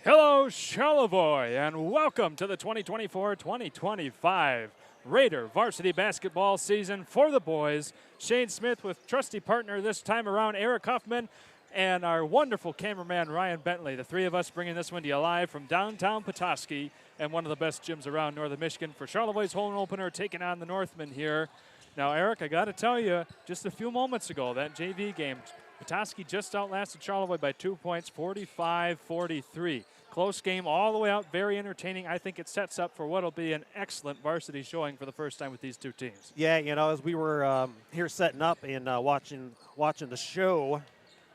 Hello, Charlevoix, and welcome to the 2024-2025 Raider varsity basketball season for the boys. Shane Smith with trusty partner this time around, Eric Huffman, and our wonderful cameraman, Ryan Bentley. The three of us bringing this one to you live from downtown Petoskey and one of the best gyms around northern Michigan for Charlevoix's home opener, taking on the Northmen here. Now, Eric, I got to tell you, just a few moments ago, that JV game, Petoskey just outlasted Charlevoix by 2 points, 45-43. Close game all the way out, very entertaining. I think it sets up for what will be an excellent varsity showing for the first time with these two teams. Yeah, you know, as we were here setting up and watching the show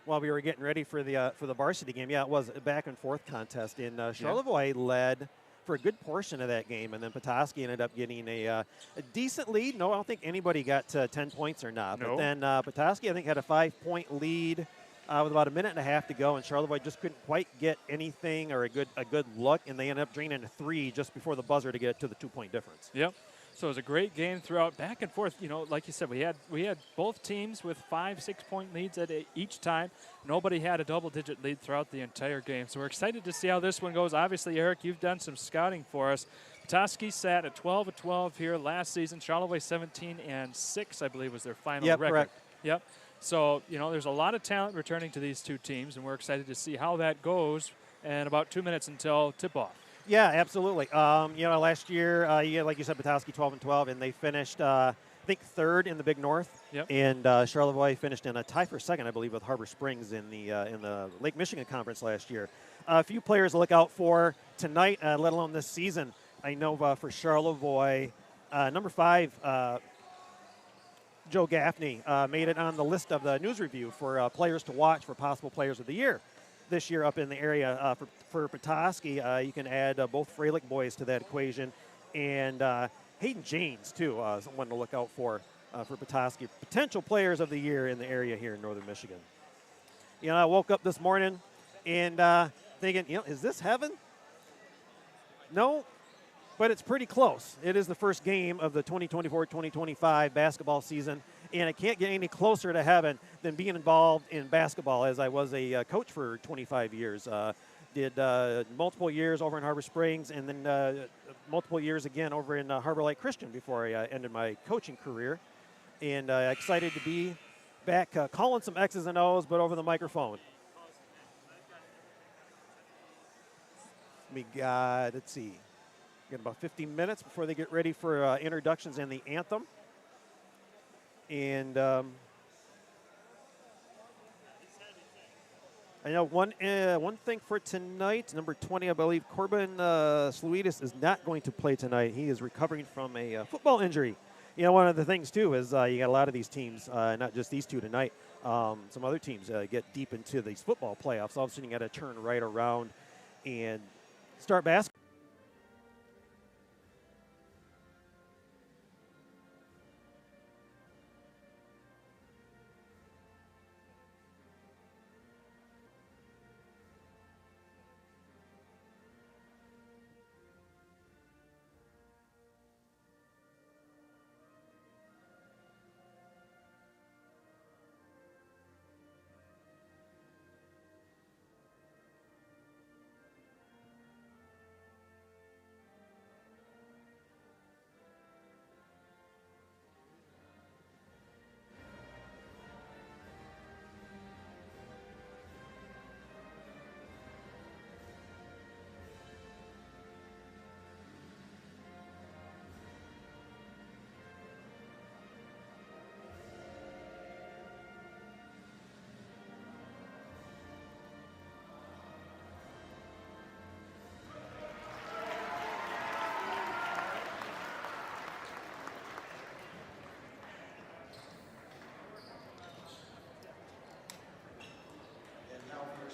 while we were getting ready for the varsity game, yeah, it was a back and forth contest, and Charlevoix led for a good portion of that game, and then Petoskey ended up getting a decent lead. No, I don't think anybody got 10 points or not. No. But then Petoskey, I think, had a 5-point lead with about a minute and a half to go, and Charlevoix just couldn't quite get anything or a good look, and they ended up draining a three just before the buzzer to get it to the 2-point difference. Yep. So it was a great game throughout, back and forth. You know, like you said, we had both teams with 5-6 point leads at each time. Nobody had a double-digit lead throughout the entire game. So we're excited to see how this one goes. Obviously, Eric, you've done some scouting for us. Petoskey sat at 12-12 here last season. Charlevoix 17-6, I believe, was their final record. Correct. Yep. So, you know, there's a lot of talent returning to these two teams, and we're excited to see how that goes. And about 2 minutes until tip-off. Yeah, absolutely. You know, last year, like you said, Petoskey 12-12, and they finished, I think, third in the Big North. Yep. And Charlevoix finished in a tie for second, I believe, with Harbor Springs in the Lake Michigan Conference last year. A few players to look out for tonight, let alone this season. I know for Charlevoix, number 5, Joe Gaffney, made it on the list of the news review for players to watch for possible players of the year. This year up in the area for Petoskey, you can add both Freilich boys to that equation, and Hayden Janes, too, someone to look out for Petoskey. Potential players of the year in the area here in northern Michigan. You know, I woke up this morning and thinking, you know, is this heaven? No, but it's pretty close. It is the first game of the 2024-2025 basketball season, and it can't get any closer to heaven than being involved in basketball, as I was a coach for 25 years. Did multiple years over in Harbor Springs, and then multiple years again over in Harbor Light Christian before I ended my coaching career. And excited to be back calling some X's and O's, but over the microphone. Let's see. Got about 15 minutes before they get ready for introductions and the anthem. And I know one thing for tonight, number 20, I believe, Corbin Sluidis is not going to play tonight. He is recovering from a football injury. You know, one of the things, too, is you got a lot of these teams, not just these two tonight, some other teams get deep into these football playoffs. All of a sudden, you got to turn right around and start basketball.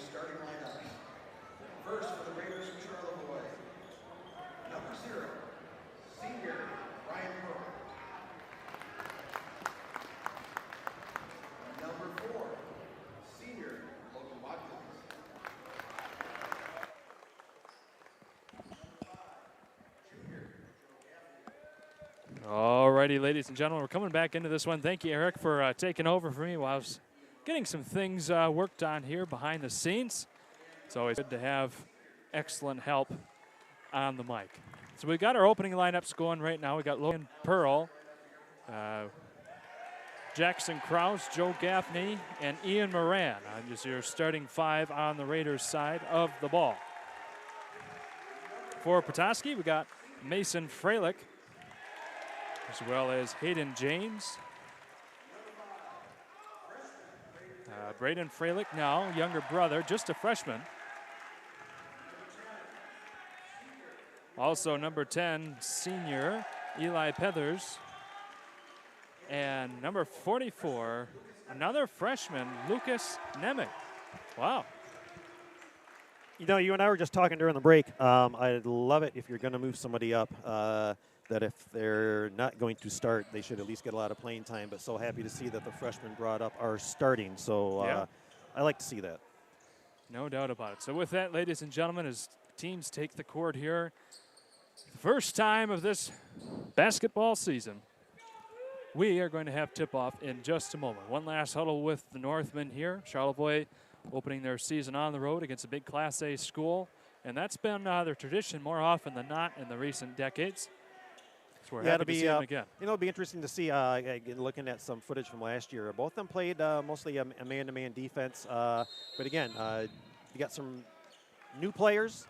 Starting lineup. First for the Raiders from Charlevoix. Number 0, senior Ryan Pearl. Number 4, senior Logan Watkins. All righty, ladies and gentlemen, we're coming back into this one. Thank you, Eric, for taking over for me while I was getting some things worked on here behind the scenes. It's always good to have excellent help on the mic. So we've got our opening lineups going right now. We got Logan Pearl, Jackson Krause, Joe Gaffney, and Ian Moran. Just your starting 5 on the Raiders side of the ball. For Petoskey, we got Mason Freilich, as well as Hayden James. Braden Freilich now, younger brother, just a freshman. Also number 10, senior, Eli Pethers. And number 44, another freshman, Lucas Nemec. Wow. You know, you and I were just talking during the break. I'd love it if you're going to move somebody up, that if they're not going to start, they should at least get a lot of playing time. But so happy to see that the freshmen brought up are starting. So Yeah. I like to see that. No doubt about it. So with that, ladies and gentlemen, as teams take the court here, the first time of this basketball season, we are going to have tip-off in just a moment. One last huddle with the Northmen here. Charlevoix opening their season on the road against a big Class A school. And that's been their tradition more often than not in the recent decades. So we're happy to see them again. You know, it'll be interesting to see, again, looking at some footage from last year. Both of them played mostly a man-to-man defense. But again, you got some new players,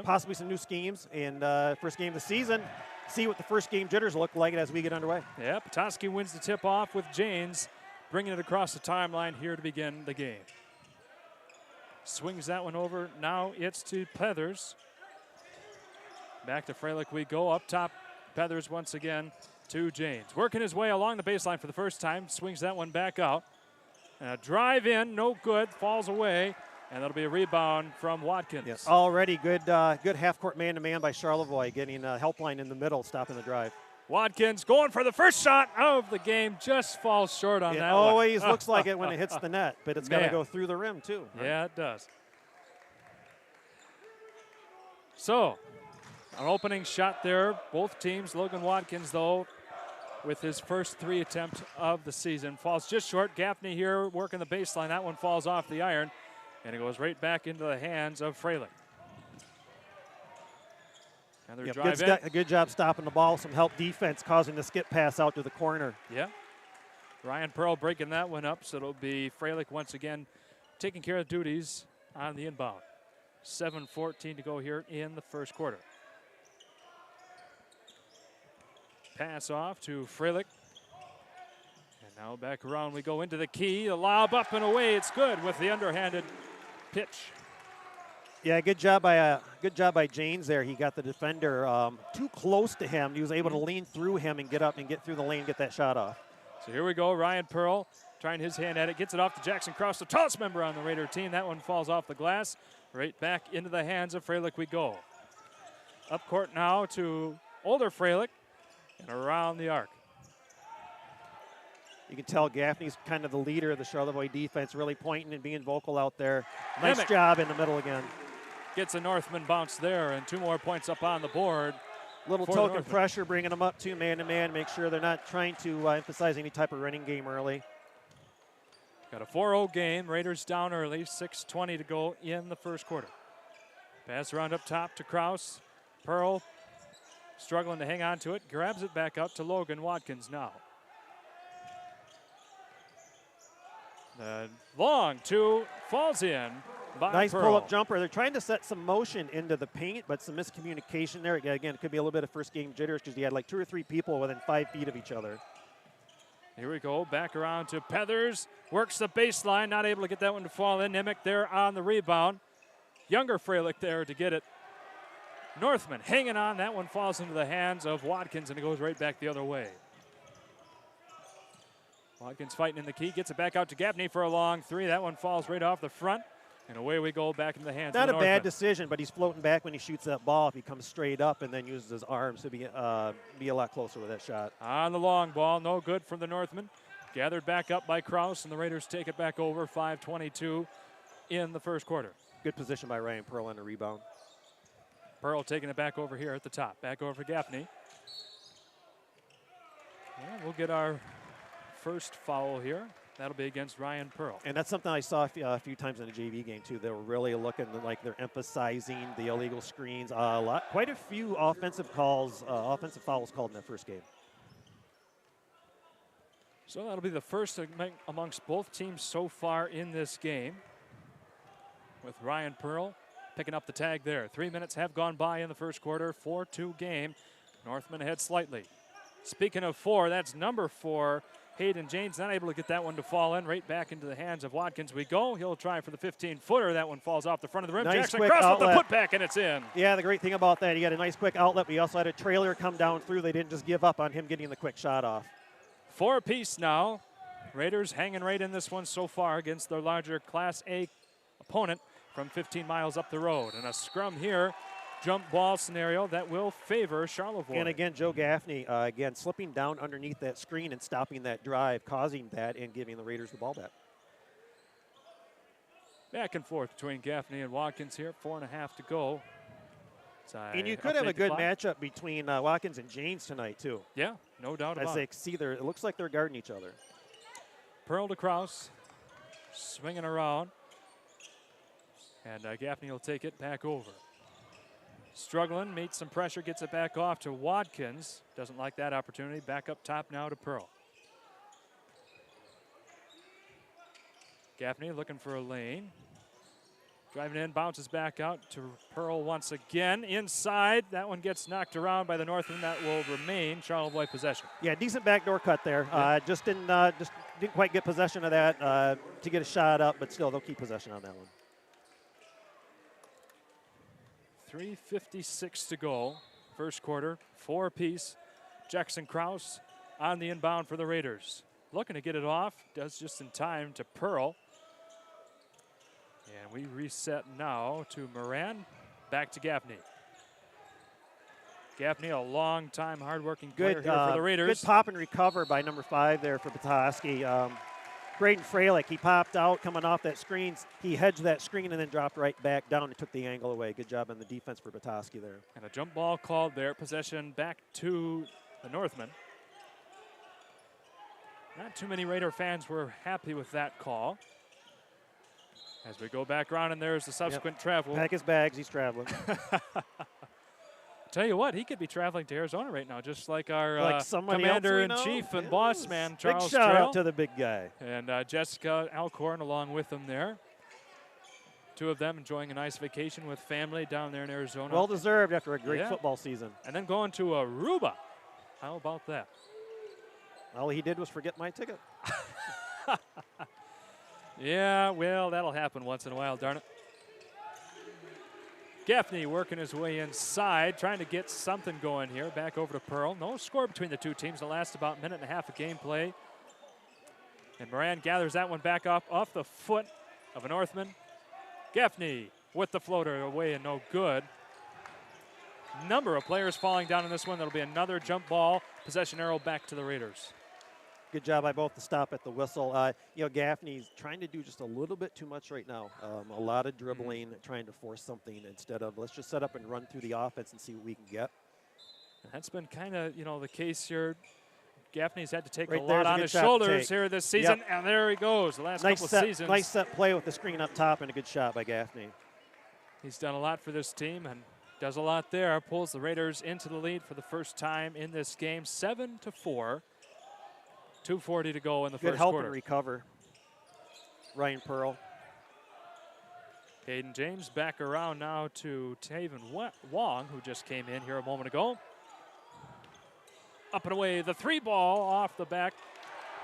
possibly some new schemes. And first game of the season, see what the first game jitters look like as we get underway. Yeah, Petoskey wins the tip-off with Janes bringing it across the timeline here to begin the game. Swings that one over. Now it's to Pethers. Back to Freilich we go. Up top, Pethers once again to Janes. Working his way along the baseline for the first time. Swings that one back out. And a drive in, no good, falls away. And that'll be a rebound from Watkins. Yes. Already good half-court man-to-man by Charlevoix, getting a help line in the middle, stopping the drive. Watkins going for the first shot of the game, just falls short on that one. It always looks like it when it hits the net, but it's got to go through the rim too. Right? Yeah, it does. So, an opening shot there. Both teams, Logan Watkins, though, with his first 3 attempts of the season, falls just short. Gaffney here working the baseline. That one falls off the iron, and it goes right back into the hands of Freilich. Another drive in. A good job stopping the ball. Some help defense causing the skip pass out to the corner. Yeah. Ryan Pearl breaking that one up, so it'll be Freilich once again taking care of duties on the inbound. 7:14 to go here in the first quarter. Pass off to Freilich. And now back around we go into the key. The lob up and away. It's good with the underhanded pitch. Yeah, good job by Janes there. He got the defender too close to him. He was able to lean through him and get up and get through the lane, get that shot off. So here we go. Ryan Pearl trying his hand at it. Gets it off to Jackson Krause, the tallest member on the Raider team. That one falls off the glass. Right back into the hands of Freilich we go. Up court now to older Freilich and around the arc. You can tell Gaffney's kind of the leader of the Charlevoix defense, really pointing and being vocal out there. Nice job in the middle again. Gets a Northman bounce there, and 2 more points up on the board. Little token pressure, bringing them up to man-to-man, make sure they're not trying to emphasize any type of running game early. Got a 4-0 game. Raiders down early, 6:20 to go in the first quarter. Pass around up top to Krause. Pearl struggling to hang on to it, grabs it back up to Logan Watkins now. The long 2 falls in by Nice Pearl. pull-up jumper. They're trying to set some motion into the paint, but some miscommunication there. Again, it could be a little bit of first-game jitters because you had like 2 or 3 people within 5 feet of each other. Here we go, back around to Pethers. Works the baseline, not able to get that one to fall in. Nemec there on the rebound. Younger Freilich there to get it. Northman hanging on. That one falls into the hands of Watkins, and it goes right back the other way. Watkins fighting in the key, gets it back out to Gaffney for a long 3. That one falls right off the front, and away we go back in the hands of Not the a bad decision, but he's floating back when he shoots that ball. If he comes straight up and then uses his arms to be a lot closer with that shot. On the long ball, no good from the Northmen. Gathered back up by Krause, and the Raiders take it back over. 5:22 in the first quarter. Good position by Ryan Pearl on the rebound. Pearl taking it back over here at the top. Back over for Gaffney. And we'll get our first foul here. That'll be against Ryan Pearl. And that's something I saw a few times in the JV game, too. They were really looking like they're emphasizing the illegal screens. Quite a few offensive fouls called in that first game. So that'll be the first amongst both teams so far in this game, with Ryan Pearl picking up the tag there. 3 minutes have gone by in the first quarter. 4-2 game. Northmen ahead slightly. Speaking of 4, that's number 4. Hayden James not able to get that one to fall in. Right back into the hands of Watkins we go. He'll try for the 15-footer. That one falls off the front of the rim. Nice Jackson quick Cross outlet. with the putback, and it's in. Yeah, the great thing about that, he got a nice quick outlet. We also had a trailer come down through. They didn't just give up on him getting the quick shot off. 4 apiece now. Raiders hanging right in this one so far against their larger Class A opponent from 15 miles up the road. And a scrum here. Jump ball scenario that will favor Charlevoix. And again, Joe Gaffney, again, slipping down underneath that screen and stopping that drive, causing that and giving the Raiders the ball back. Back and forth between Gaffney and Watkins here. 4.5 to go. And you could have a good matchup between Watkins and James tonight, too. Yeah, no doubt about it. It looks like they're guarding each other. Pearl to Kraus, swinging around. And Gaffney will take it back over. Struggling, meets some pressure, gets it back off to Watkins. Doesn't like that opportunity. Back up top now to Pearl. Gaffney looking for a lane. Driving in, bounces back out to Pearl once again. Inside, that one gets knocked around by the Northmen. That will remain Charlevoix possession. Yeah, decent backdoor cut there. Yeah. Just didn't quite get possession of that to get a shot up, but still they'll keep possession on that one. 3:56 to go, first quarter, 4 apiece. Jackson Kraus on the inbound for the Raiders. Looking to get it off, does just in time to Pearl. And we reset now to Moran, back to Gaffney. Gaffney, a long-time, hard-working player here for the Raiders. Good pop and recover by number 5 there for Petoskey. Braden Freilich, he popped out coming off that screen. He hedged that screen and then dropped right back down and took the angle away. Good job on the defense for Petoskey there. And a jump ball called there. Possession back to the Northmen. Not too many Raider fans were happy with that call. As we go back around, and there's the subsequent travel. Pack his bags, he's traveling. Tell you what, he could be traveling to Arizona right now, just like our commander-in-chief and boss man, Charles Big shout Trail. out to the big guy. And Jessica Alcorn along with them there. 2 of them enjoying a nice vacation with family down there in Arizona. Well deserved after a great football season. And then going to Aruba. How about that? All he did was forget my ticket. Yeah, well, that'll happen once in a while, darn it. Gaffney working his way inside, trying to get something going here. Back over to Pearl. No score between the 2 teams. It lasts about a minute and a half of gameplay. And Moran gathers that one back off the foot of a Northman. Gaffney with the floater away and no good. Number of players falling down in this one. That'll be another jump ball. Possession arrow back to the Raiders. Good job by both to stop at the whistle. Gaffney's trying to do just a little bit too much right now. A lot of dribbling, trying to force something instead of let's just set up and run through the offense and see what we can get. And that's been kind of, the case here. Gaffney's had to take Right a lot on his shoulders here this season, and there he goes. The last couple of seasons. Nice set play with the screen up top and a good shot by Gaffney. He's done a lot for this team and does a lot there. Pulls the Raiders into the lead for the first time in this game, 7-4. 2:40 to go in the good first help quarter. And recover. Ryan Pearl. Hayden James back around now to Taven Wong, who just came in here a moment ago. Up and away, the 3 ball off the back.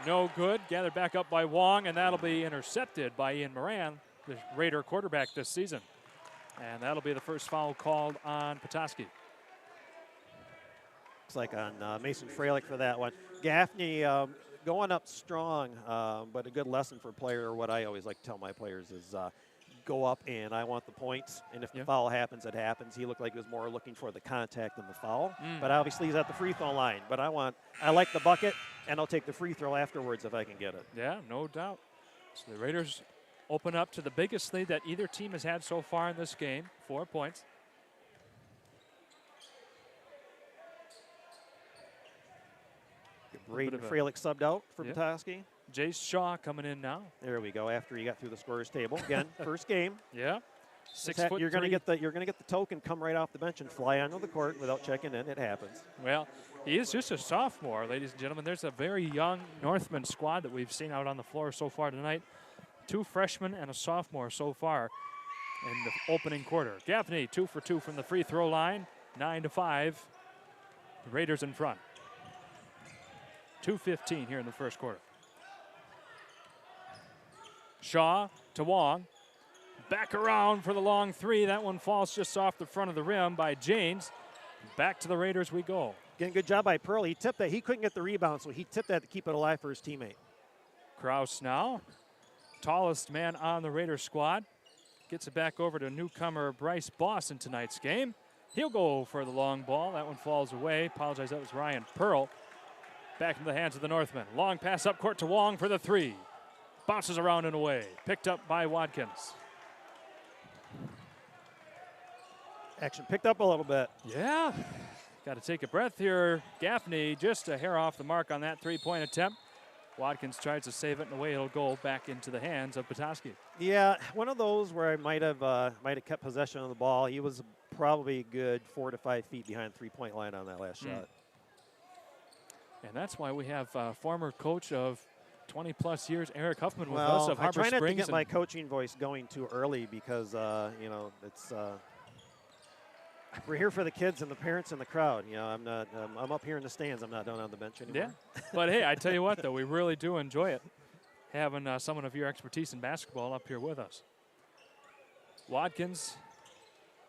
No good. Gathered back up by Wong, and that'll be intercepted by Ian Moran, the Raider quarterback this season. And that'll be the first foul called on Petoskey. Looks like on Mason Freilich for that one. Gaffney going up strong, but a good lesson for a player. What I always like to tell my players is go up and I want the points. And if the foul happens, it happens. He looked like he was more looking for the contact than the foul. But obviously he's at the free throw line. But I like the bucket, and I'll take the free throw afterwards if I can get it. Yeah, no doubt. So the Raiders open up to the biggest lead that either team has had so far in this game, 4 points. Braden Freilich subbed out for Petoskey. Jace Shaw coming in now. There we go. After he got through the scorer's table again, first game. Yeah. 6 foot. You're going to get the token, come right off the bench and fly onto the court without checking in. It happens. Well, he is just a sophomore, ladies and gentlemen. There's a very young Northman squad that we've seen out on the floor so far tonight. 2 freshmen and a sophomore so far in the opening quarter. Gaffney 2 for 2 from the free throw line. 9-5. The Raiders in front. 2:15 here in the first quarter. Shaw to Wong. Back around for the long 3. That one falls just off the front of the rim by James. Back to the Raiders we go. Again, good job by Pearl. He tipped that. He couldn't get the rebound, so he tipped that to keep it alive for his teammate. Kraus now. Tallest man on the Raiders squad. Gets it back over to newcomer Bryce Boss in tonight's game. He'll go for the long ball. That one falls away. Apologize, that was Ryan Pearl. Back into the hands of the Northmen. Long pass up court to Wong for the 3. Bounces around and away. Picked up by Watkins. Action picked up a little bit. Yeah. Got to take a breath here. Gaffney just a hair off the mark on that 3-point attempt. Watkins tries to save it, and away it'll go back into the hands of Petoskey. Yeah, one of those where I might have kept possession of the ball. He was probably a good 4 to 5 feet behind the 3-point line on that last shot. And that's why we have former coach of 20-plus years, Eric Huffman, with us of Harbor Springs. I try not to get my coaching voice going too early because, it's we're here for the kids and the parents and the crowd. You know, I'm up here in the stands. I'm not down on the bench anymore. Yeah, but hey, I tell you what, though, we really do enjoy it, having someone of your expertise in basketball up here with us. Watkins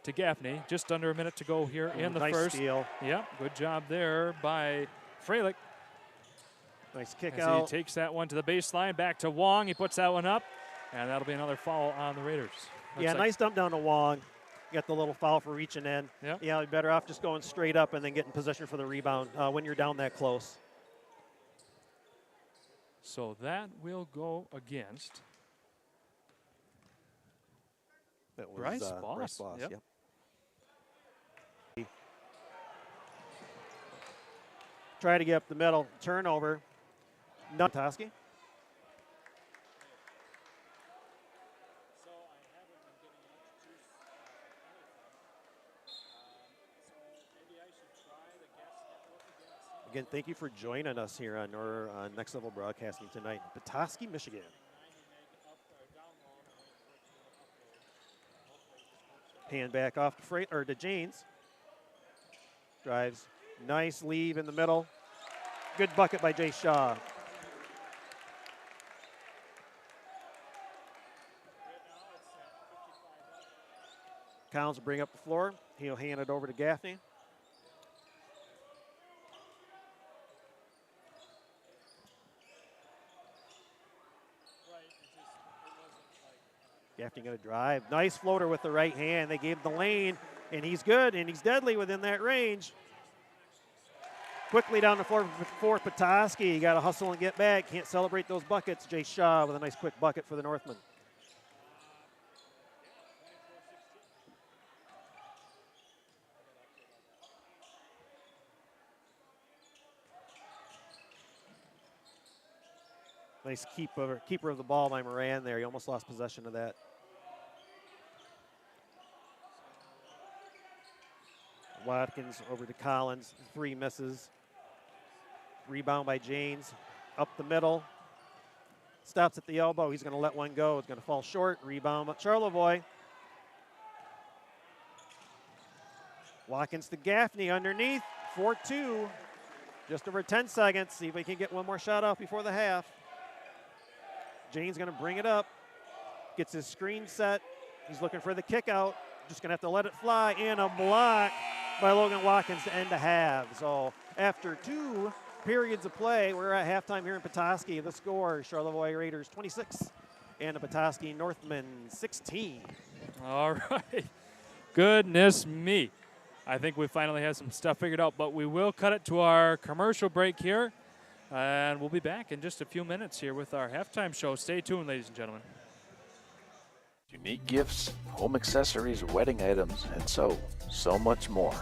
to Gaffney. Just under a minute to go here in the nice first. Steal. Yep, good job there by Freilich. Nice kick As out. he takes that one to the baseline, back to Wong. He puts that one up, and that'll be another foul on the Raiders. Nice dump down to Wong. Got the little foul for reaching in. Yep. Yeah, you're better off just going straight up and then getting possession for the rebound when you're down that close. So that will go against That was Bryce Boss. Bryce Boss. Yep. Yep. Try to get up the middle. Turnover. Petoskey. Again, thank you for joining us here on our Next Level Broadcasting tonight in Petoskey, Michigan. Hand back off to Janes. Drives. Nice leave in the middle. Good bucket by Jay Shaw. Collins will bring up the floor. He'll hand it over to Gaffney. Gaffney going to drive. Nice floater with the right hand. They gave him the lane, and he's good, and he's deadly within that range. Quickly down the floor for Petoskey. You got to hustle and get back. Can't celebrate those buckets. Jay Shaw with a nice quick bucket for the Northmen. Nice keeper of the ball by Moran there. He almost lost possession of that. Watkins over to Collins. 3 misses. Rebound by Janes. Up the middle. Stops at the elbow. He's going to let one go. It's going to fall short. Rebound by Charlevoix. Watkins to Gaffney underneath. 4-2. Just over 10 seconds. See if we can get one more shot off before the half. Jane's going to bring it up. Gets his screen set. He's looking for the kick out. Just going to have to let it fly. And a block by Logan Watkins to end the half. So after 2 periods of play, we're at halftime here in Petoskey. The score, Charlevoix Raiders 26 and the Petoskey Northmen 16. All right. Goodness me. I think we finally have some stuff figured out, but we will cut it to our commercial break here. And we'll be back in just a few minutes here with our halftime show. Stay tuned, ladies and gentlemen. Unique gifts, home accessories, wedding items, and so much more.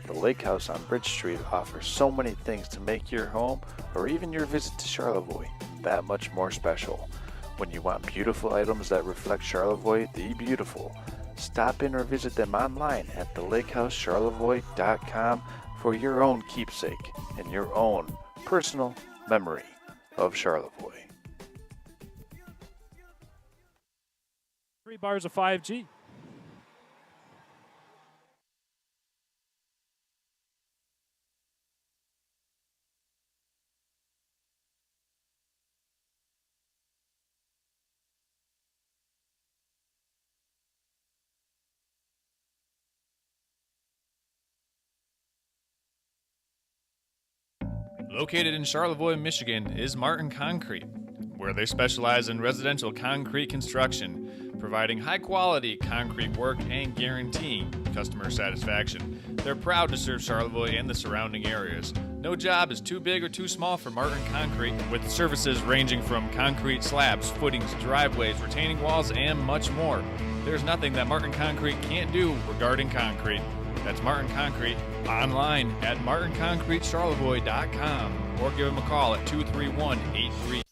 The Lake House on Bridge Street offers so many things to make your home or even your visit to Charlevoix that much more special. When you want beautiful items that reflect Charlevoix the beautiful, stop in or visit them online at thelakehousecharlevoix.com for your own keepsake and your own personal memory of Charlevoix. 3 bars of 5G. Located in Charlevoix, Michigan, is Martin Concrete, where they specialize in residential concrete construction, providing high-quality concrete work and guaranteeing customer satisfaction. They're proud to serve Charlevoix and the surrounding areas. No job is too big or too small for Martin Concrete, with services ranging from concrete slabs, footings, driveways, retaining walls, and much more. There's nothing that Martin Concrete can't do regarding concrete. That's Martin Concrete, online at martinconcretecharlevoix.com or give them a call at 231-83.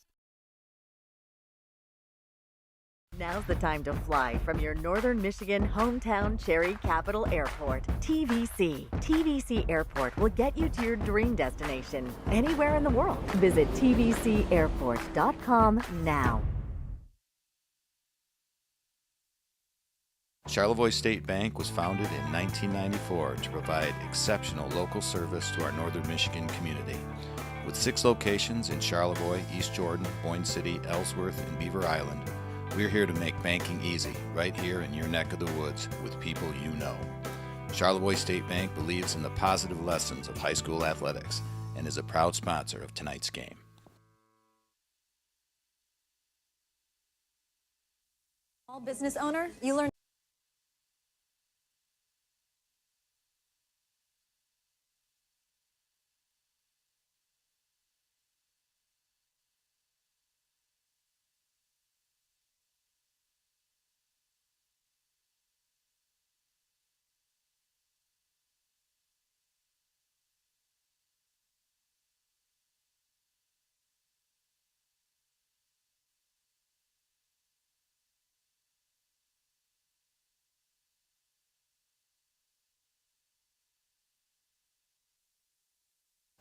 Now's the time to fly from your northern Michigan hometown cherry capital airport, TVC. TVC Airport will get you to your dream destination anywhere in the world. Visit tvcairport.com now. Charlevoix State Bank was founded in 1994 to provide exceptional local service to our northern Michigan community. With 6 locations in Charlevoix, East Jordan, Boyne City, Ellsworth, and Beaver Island, we're here to make banking easy right here in your neck of the woods with people you know. Charlevoix State Bank believes in the positive lessons of high school athletics and is a proud sponsor of tonight's game. Small business owner, you learn.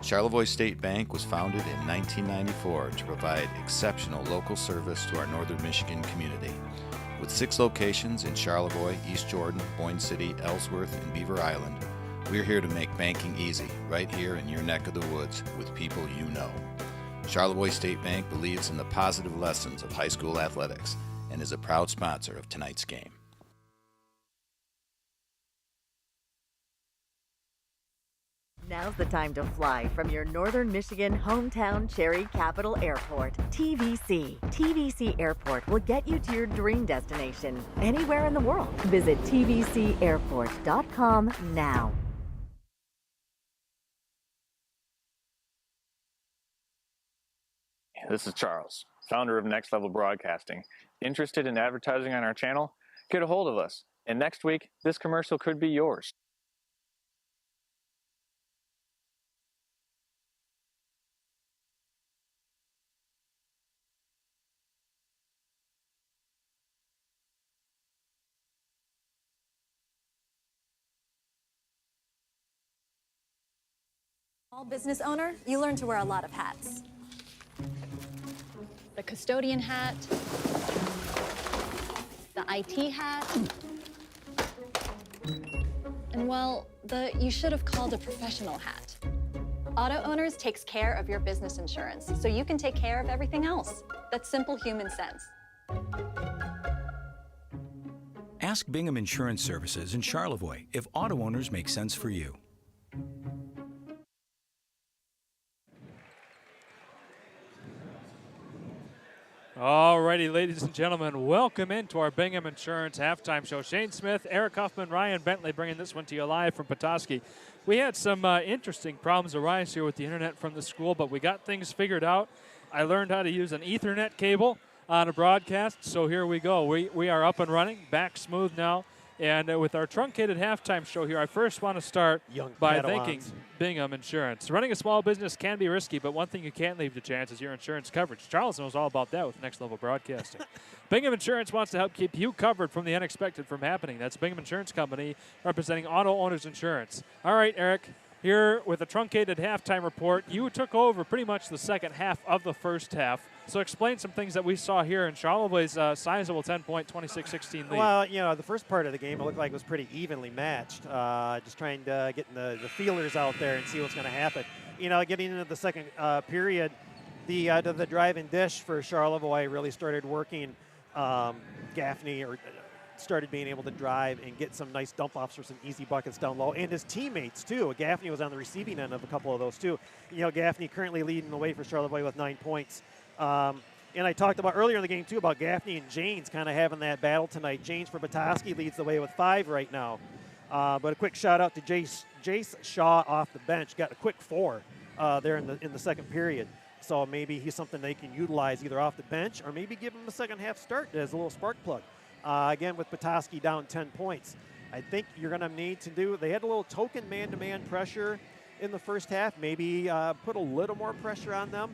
Charlevoix State Bank was founded in 1994 to provide exceptional local service to our northern Michigan community. With 6 locations in Charlevoix, East Jordan, Boyne City, Ellsworth, and Beaver Island, we're here to make banking easy right here in your neck of the woods with people you know. Charlevoix State Bank believes in the positive lessons of high school athletics and is a proud sponsor of tonight's game. Now's the time to fly from your northern Michigan hometown cherry capital airport, TVC. TVC Airport will get you to your dream destination anywhere in the world. Visit tvcairport.com now. This is Charles, founder of Next Level Broadcasting. Interested in advertising on our channel? Get a hold of us, and next week, this commercial could be yours. Small business owner, you learn to wear a lot of hats. The custodian hat, the IT hat, and well, the you should have called a professional hat. Auto Owners takes care of your business insurance, so you can take care of everything else. That's simple human sense. Ask Bingham Insurance Services in Charlevoix if auto owners make sense for you. Alrighty, ladies and gentlemen, welcome into our Bingham Insurance halftime show. Shane Smith, Eric Huffman, Ryan Bentley bringing this one to you live from Petoskey. We had some interesting problems arise here with the internet from the school, but we got things figured out. I learned how to use an Ethernet cable on a broadcast, so here we go. We are up and running, back smooth now And with our truncated halftime show here, I first want to start Young by Padawans. thanking Bingham Insurance. Running a small business can be risky, but one thing you can't leave to chance is your insurance coverage. Charles knows all about that with Next Level Broadcasting. Bingham Insurance wants to help keep you covered from the unexpected from happening. That's Bingham Insurance Company representing auto owners insurance. All right, Eric, here with a truncated halftime report. You took over pretty much the second half of the first half. So explain some things that we saw here in Charlevoix's sizable 10-point, 26-16 lead. Well, you know, the first part of the game, it looked like it was pretty evenly matched. Just trying to get the feelers out there and see what's going to happen. You know, getting into the second period, the drive and dish for Charlevoix really started working. Gaffney started being able to drive and get some nice dump-offs for some easy buckets down low. And his teammates, too. Gaffney was on the receiving end of a couple of those, too. You know, Gaffney currently leading the way for Charlevoix with 9 points. And I talked about earlier in the game, too, about Gaffney and Janes kind of having that battle tonight. Janes for Petoskey leads the way with 5 right now. But a quick shout-out to Jace Shaw off the bench. Got a quick 4 there in the second period. So maybe he's something they can utilize either off the bench or maybe give him a second half start as a little spark plug. Again, with Petoskey down 10 points. I think you're going to need to do – they had a little token man-to-man pressure in the first half. Maybe put a little more pressure on them.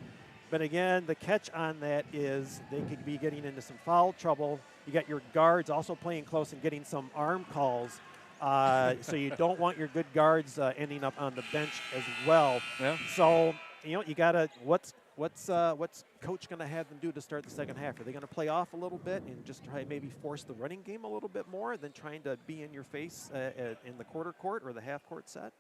But again, the catch on that is they could be getting into some foul trouble. You got your guards also playing close and getting some arm calls. So you don't want your good guards ending up on the bench as well. Yeah. So, you know, you got to what's coach going to have them do to start the second half? Are they going to play off a little bit and just try maybe force the running game a little bit more than trying to be in your face in the quarter court or the half court set?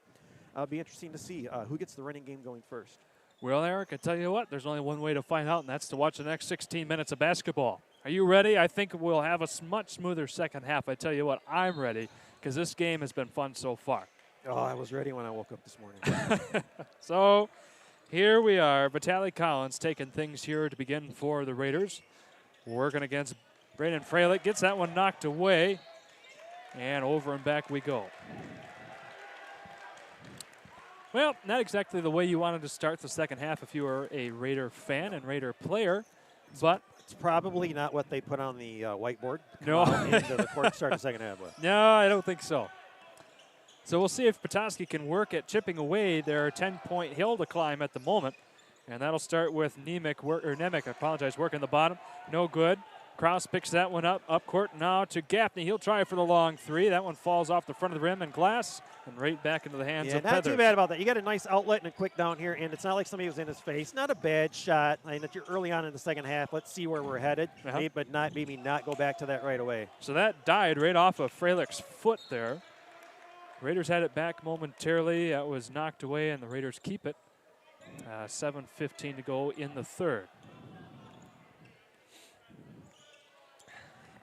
It'll be interesting to see who gets the running game going first. Well, Eric, I tell you what, there's only one way to find out, and that's to watch the next 16 minutes of basketball. Are you ready? I think we'll have a much smoother second half. I tell you what, I'm ready because this game has been fun so far. Oh, I was ready when I woke up this morning. So here we are, Vitaly Collins taking things here to begin for the Raiders. Working against Braden Freilich, gets that one knocked away, and over and back we go. Well, not exactly the way you wanted to start the second half if you were a Raider fan and Raider player, but it's probably not what they put on the whiteboard. No. Into the court to start the second half with. No, I don't think so. So we'll see if Petoskey can work at chipping away their 10-point hill to climb at the moment, and that'll start with Nemec, working the bottom. No good. Kraus picks that one up court now to Gaffney. He'll try for the long 3. That one falls off the front of the rim and glass and right back into the hands of not Heathers. too bad about that. You got a nice outlet and a quick down here, and it's not like somebody was in his face. Not a bad shot. I mean, if you're early on in the second half, let's see where we're headed, but maybe not go back to that right away. So that died right off of Freilich's foot there. Raiders had it back momentarily. That was knocked away, and the Raiders keep it. 7:15 to go in the third.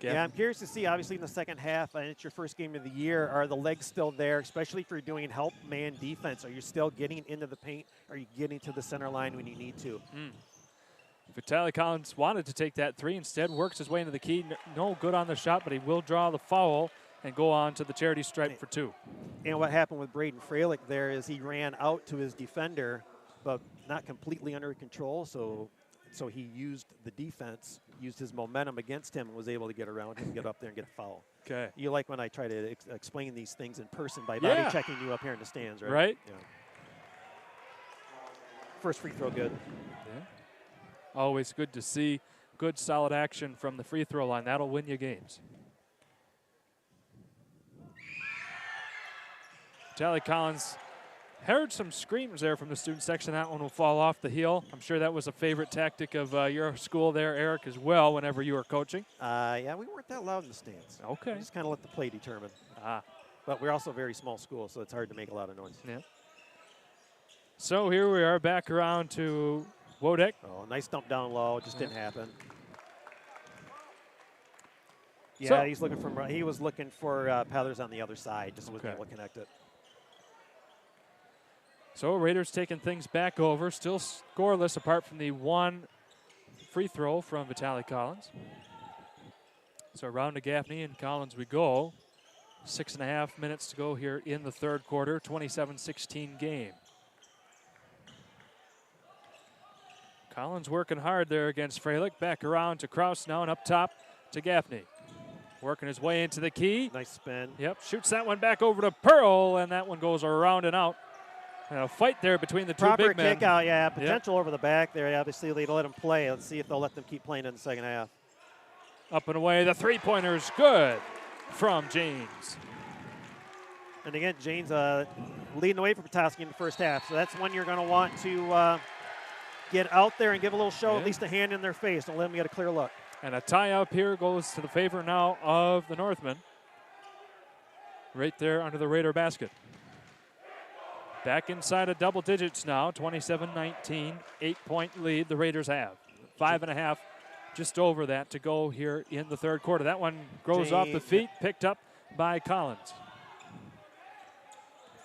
Yeah, I'm curious to see, obviously, in the second half, and it's your first game of the year, are the legs still there, especially if you're doing help man defense? Are you still getting into the paint? Are you getting to the center line when you need to? Vitaly Collins wanted to take that 3. Instead, works his way into the key. No good on the shot, but he will draw the foul and go on to the charity stripe for 2. And what happened with Braden Freilich there is he ran out to his defender, but not completely under control, so he used the defense, used his momentum against him, and was able to get around him, get up there, and get a foul. Okay. You like when I try to explain these things in person by body checking you up here in the stands, right? Right. Yeah. First free throw, good. Yeah. Always good to see good, solid action from the free throw line. That'll win you games. Vitaly Collins heard some screams there from the student section. That one will fall off the heel. I'm sure that was a favorite tactic of your school there, Eric, as well, whenever you were coaching. Yeah, we weren't that loud in the stands. Okay. We just kind of let the play determine. But we're also a very small school, so it's hard to make a lot of noise. Yeah. So here we are back around to Wodek. Oh, nice dump down low. Just didn't happen. Yeah, So, he was looking for Peathers on the other side, just wasn't able to connect it. So Raiders taking things back over, still scoreless apart from the one free throw from Vitaly Collins. So around to Gaffney and Collins we go. 6.5 minutes to go here in the third quarter, 27-16 game. Collins working hard there against Freilich. Back around to Kraus now and up top to Gaffney. working his way into the key. Nice spin. Yep, shoots that one back over to Pearl, and that one goes around and out. And a fight there between the two Proper big men. kick out, yeah. Potential over the back there. Obviously, they let him play. Let's see if they'll let them keep playing in the second half. Up and away, the three-pointer's good from James. And again, James leading the way for Petoskey in the first half. So that's one you're going to want to get out there and give a little show, at least a hand in their face. Don't let them get a clear look. And a tie up here goes to the favor now of the Northmen. Right there under the Raider basket. Back inside of double digits now, 27-19, 8-point lead the Raiders have. 5.5, just over that to go here in the third quarter. That one grows off the feet, picked up by Collins.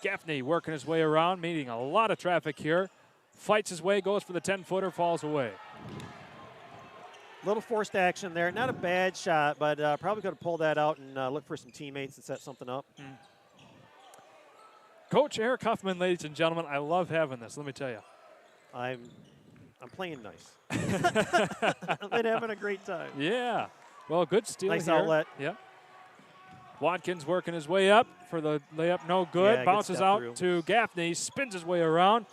Gaffney working his way around, meeting a lot of traffic here. Fights his way, goes for the 10-footer, falls away. Little forced action there. Not a bad shot, but probably could have pulled that out and looked for some teammates and set something up. Coach Eric Huffman, ladies and gentlemen, I love having this, let me tell you. I'm playing nice. I've been having a great time. Yeah. Well, good steal nice here. outlet. Yep. Watkins working his way up for the layup, no good. Yeah, bounces good out through. to Gaffney, spins his way around,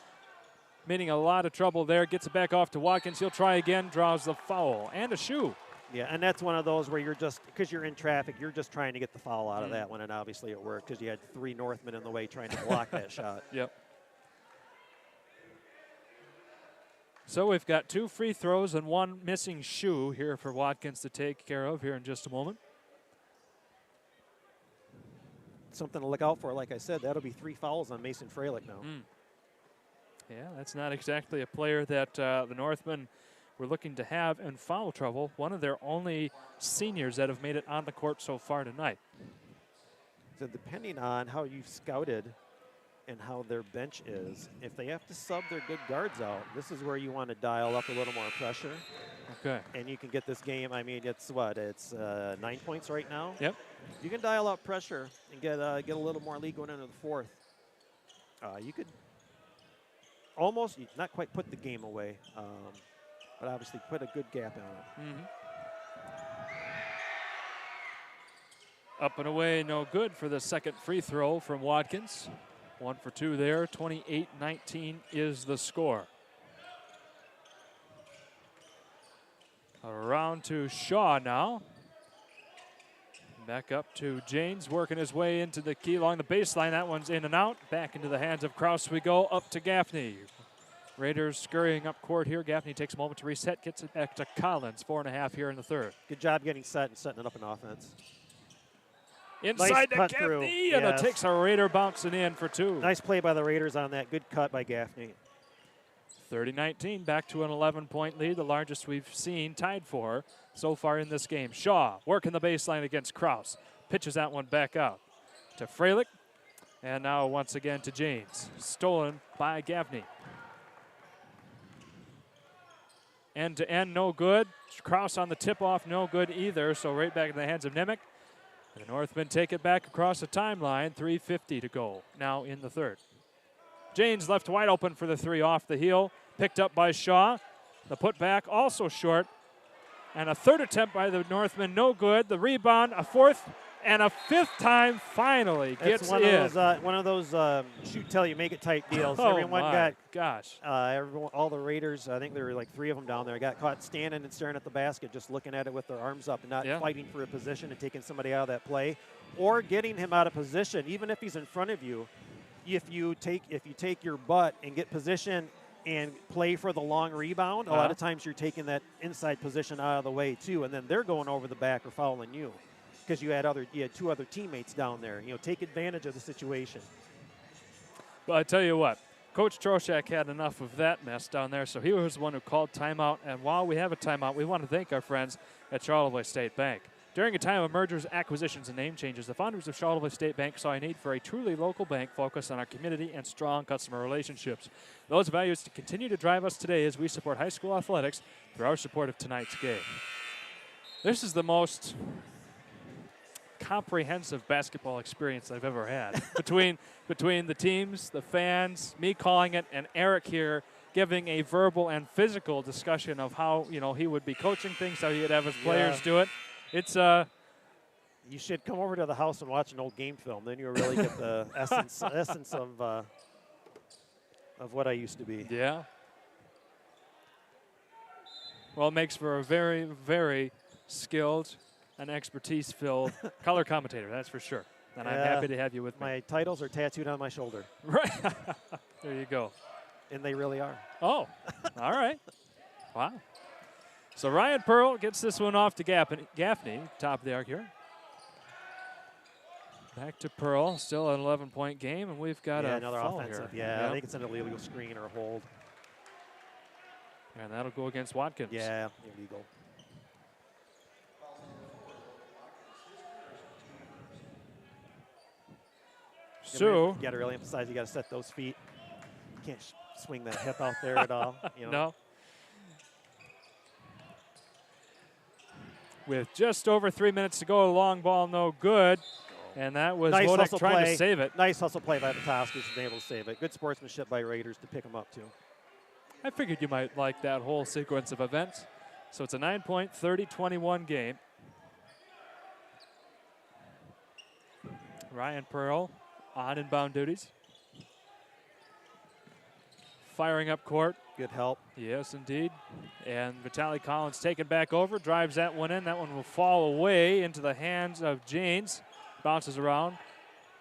meeting a lot of trouble there. Gets it back off to Watkins. He'll try again, draws the foul and a shoe. Yeah, and that's one of those where you're just, because you're in traffic, you're just trying to get the foul out of that one, and obviously it worked because you had 3 Northmen in the way trying to block that shot. Yep. So we've got 2 free throws and 1 missing shoe here for Watkins to take care of here in just a moment. Something to look out for, like I said, that'll be 3 fouls on Mason Freilich now. Yeah, that's not exactly a player that the Northmen were looking to have in foul trouble. One of their only seniors that have made it on the court so far tonight. So depending on how you've scouted and how their bench is, if they have to sub their good guards out, this is where you want to dial up a little more pressure. Okay. And you can get this game, I mean, it's what, it's 9 points right now? Yep. You can dial up pressure and get a little more lead going into the fourth. You could almost, not quite put the game away, but obviously put a good gap on it. Up and away, no good for the second free throw from Watkins. 1 for 2 there. 28-19 is the score. Around to Shaw now. Back up to James, working his way into the key along the baseline. That one's in and out. Back into the hands of Kraus we go, up to Gaffney. Raiders scurrying up court here. Gaffney takes a moment to reset, gets it back to Collins. 4.5 here in the third. Good job getting set and setting it up in offense. Inside nice to cut Gaffney, through. and Yes. it takes a Raider bouncing in for 2. Nice play by the Raiders on that. Good cut by Gaffney. 30-19, back to an 11-point lead, the largest we've seen, tied for so far in this game. Shaw working the baseline against Kraus. Pitches that one back out to Freilich, and now once again to James. Stolen by Gaffney. End to end, no good. Kraus on the tip-off, no good either, so right back in the hands of Nemec. And the Northmen take it back across the timeline, 3:50 to go now in the third. James left wide open for the 3 off the heel, picked up by Shaw. The putback also short. And a third attempt by the Northmen, no good. The rebound, a 4th and a 5th time finally gets in. One of those shoot till you make it type deals. Oh Everyone my gosh. all the Raiders, I think there were like 3 of them down there, got caught standing and staring at the basket, just looking at it with their arms up and not fighting for a position and taking somebody out of that play, or getting him out of position, even if he's in front of you. If you take your butt and get position and play for the long rebound, a lot of times you're taking that inside position out of the way too, and then they're going over the back or fouling you because you had 2 other teammates down there. Take advantage of the situation. But I tell you what, Coach Troshak had enough of that mess down there, so he was the one who called timeout. And while we have a timeout, we want to thank our friends at Charlevoix State Bank. During a time of mergers, acquisitions, and name changes, the founders of Charlevoix State Bank saw a need for a truly local bank focused on our community and strong customer relationships. Those values to continue to drive us today as we support high school athletics through our support of tonight's game. This is the most comprehensive basketball experience I've ever had. between the teams, the fans, me calling it, and Eric here giving a verbal and physical discussion of how he would be coaching things, how he'd have his players do it. It's You should come over to the house and watch an old game film. Then you'll really get the essence of what I used to be. Yeah. Well, it makes for a very, very skilled and expertise-filled color commentator, that's for sure. And I'm happy to have you with me. My titles are tattooed on my shoulder. Right. There you go. And they really are. Oh, all right. Wow. So Ryan Pearl gets this one off to Gaffney, top of the arc here. Back to Pearl, still an 11-point game, and we've got another foul offensive. here. Yeah, I think it's an illegal screen or a hold. And that'll go against Watkins. Yeah, illegal. So you got to really emphasize you got to set those feet. You can't swing that hip out there at all. You know? No. With just over 3 minutes to go, long ball no good. And that was nice Wodek hustle trying play. to save it. Nice hustle play by Petoskey, was able to save it. Good sportsmanship by Raiders to pick him up, too. I figured you might like that whole sequence of events. So it's a 9-point, 30-21 game. Ryan Pearl on inbound duties. Firing up court. Good help. Yes, indeed. And Vitaly Collins taken back over, drives that one in. That one will fall away into the hands of Janes. Bounces around.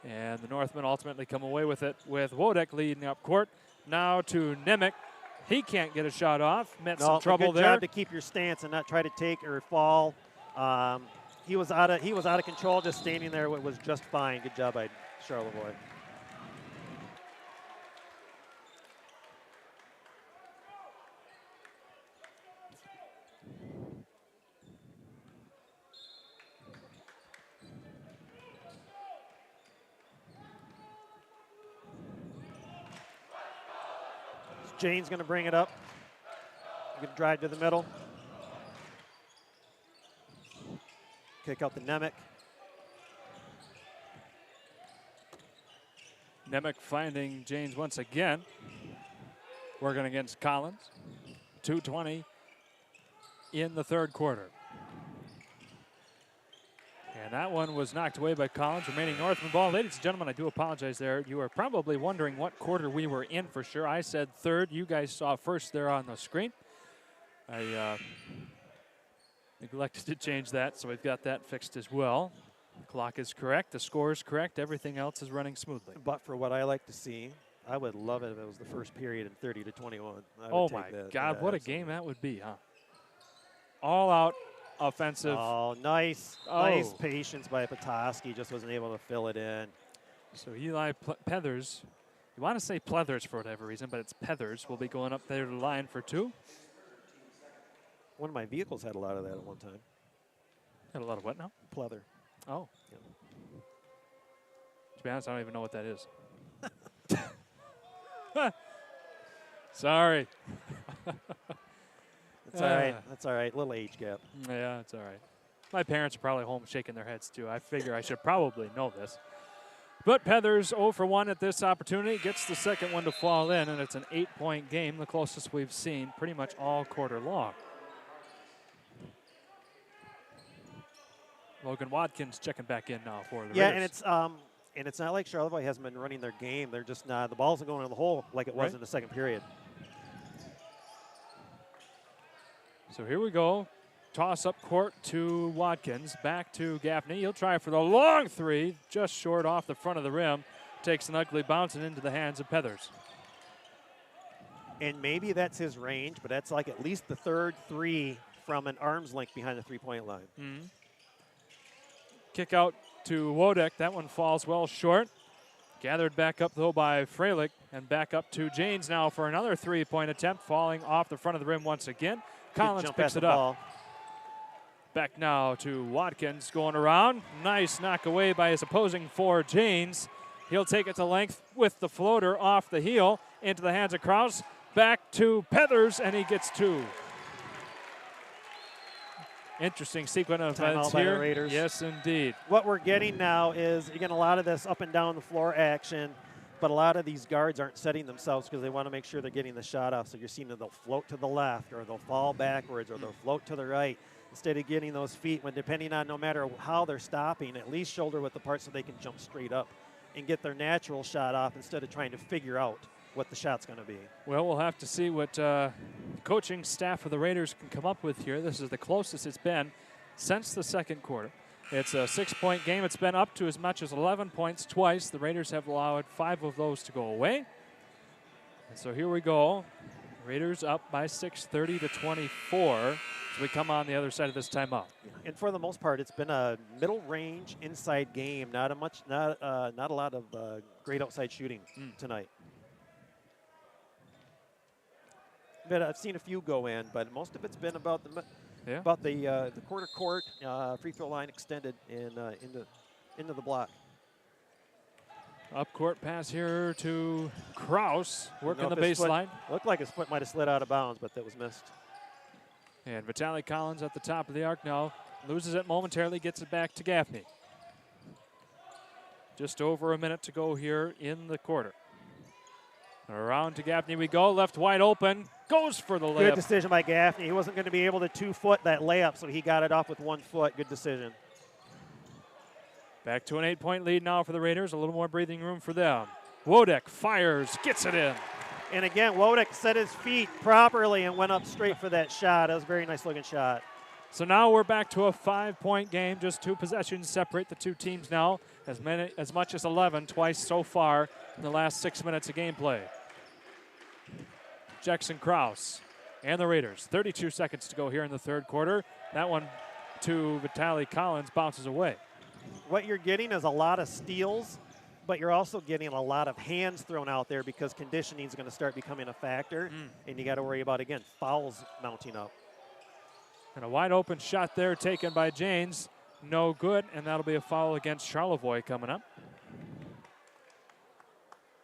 And the Northmen ultimately come away with it with Wodek leading up court. Now to Nemec. He can't get a shot off. Met some trouble good there. Job to keep your stance and not try to take or fall. He was out of control, just standing there. It was just fine. Good job by Charlevoix. Jane's going to bring it up. Going to drive to the middle. Kick out the Nemec. Nemec finding Janes once again. Working against Collins. 2:20 in the third quarter. And that one was knocked away by Collins, remaining Northman ball. Ladies and gentlemen, I do apologize there. You are probably wondering what quarter we were in for sure. I said third. You guys saw first there on the screen. I neglected to change that, so we've got that fixed as well. The clock is correct. The score is correct. Everything else is running smoothly. But for what I like to see, I would love it if it was the first period in 30-21. Oh, my God. What a game that would be, huh? All out. Offensive. Oh, nice. Oh. Nice patience by Petoskey. Just wasn't able to fill it in. So Eli Pethers, you want to say Plethers for whatever reason, but it's Pethers, will be going up there to the line for two. One of my vehicles had a lot of that at one time. Had a lot of what now? Pleather. Oh. Yeah. To be honest, I don't even know what that is. Sorry. That's all right. That's all right. Little age gap. Yeah, it's all right. My parents are probably home shaking their heads, too. I figure I should probably know this. But Pethers 0 for 1 at this opportunity. Gets the second one to fall in, and it's an 8-point game, the closest we've seen pretty much all quarter long. Logan Watkins checking back in now for the Raiders. And it's not like Charlevoix hasn't been running their game. They're just not. The ball's going in the hole like it was in the second period. So here we go. Toss up court to Watkins. Back to Gaffney. He'll try for the long three. Just short off the front of the rim. Takes an ugly bounce and into the hands of Pethers. And maybe that's his range, but that's like at least the third three from an arm's length behind the three-point line. Mm-hmm. Kick out to Wodek. That one falls well short. Gathered back up, though, by Freilich. And back up to Janes now for another three-point attempt. Falling off the front of the rim once again. Collins picks it up. Back now to Watkins going around. Nice knock away by his opposing four, Janes. He'll take it to length with the floater off the heel into the hands of Kraus. Back to Pethers, and he gets two. Interesting sequence of events here. The Raiders. Yes, indeed. What we're getting now is, again, a lot of this up and down the floor action, but a lot of these guards aren't setting themselves because they want to make sure they're getting the shot off. So you're seeing that they'll float to the left, or they'll fall backwards, or they'll float to the right. instead of getting those feet when depending on no matter how they're stopping, at least shoulder width apart so they can jump straight up and get their natural shot off instead of trying to figure out what the shot's going to be. Well, we'll have to see what coaching staff of the Raiders can come up with here. This is the closest it's been since the second quarter. It's a 6-point game. It's been up to as much as 11 points twice. The Raiders have allowed 5 of those to go away. And so here we go. Raiders up by 6, 30-24 as we come on the other side of this timeout. And for the most part, it's been a middle range inside game. Not a lot of great outside shooting tonight. But I've seen a few go in, but most of it's been about the quarter court free throw line extended and into the block. Up court pass here to Kraus, working the baseline. Looked like his foot might have slid out of bounds, but that was missed. And Vitaly Collins at the top of the arc now. Loses it momentarily, gets it back to Gaffney. Just over a minute to go here in the quarter. Around to Gaffney we go, left wide open, goes for the layup. Good decision by Gaffney. He wasn't going to be able to 2-foot that layup, so he got it off with 1 foot. Good decision. Back to an 8-point lead now for the Raiders. A little more breathing room for them. Wodek fires, gets it in. And again, Wodek set his feet properly and went up straight for that shot. That was a very nice looking shot. So now we're back to a 5-point game. Just 2 possessions separate the two teams now. As much as 11 twice so far in the last 6 minutes of gameplay. Jackson Kraus and the Raiders. 32 seconds to go here in the third quarter. That one to Vitaly Collins bounces away. What you're getting is a lot of steals, but you're also getting a lot of hands thrown out there because conditioning is going to start becoming a factor, and you got to worry about, again, fouls mounting up. And a wide open shot there taken by Janes. No good, and that'll be a foul against Charlevoix coming up.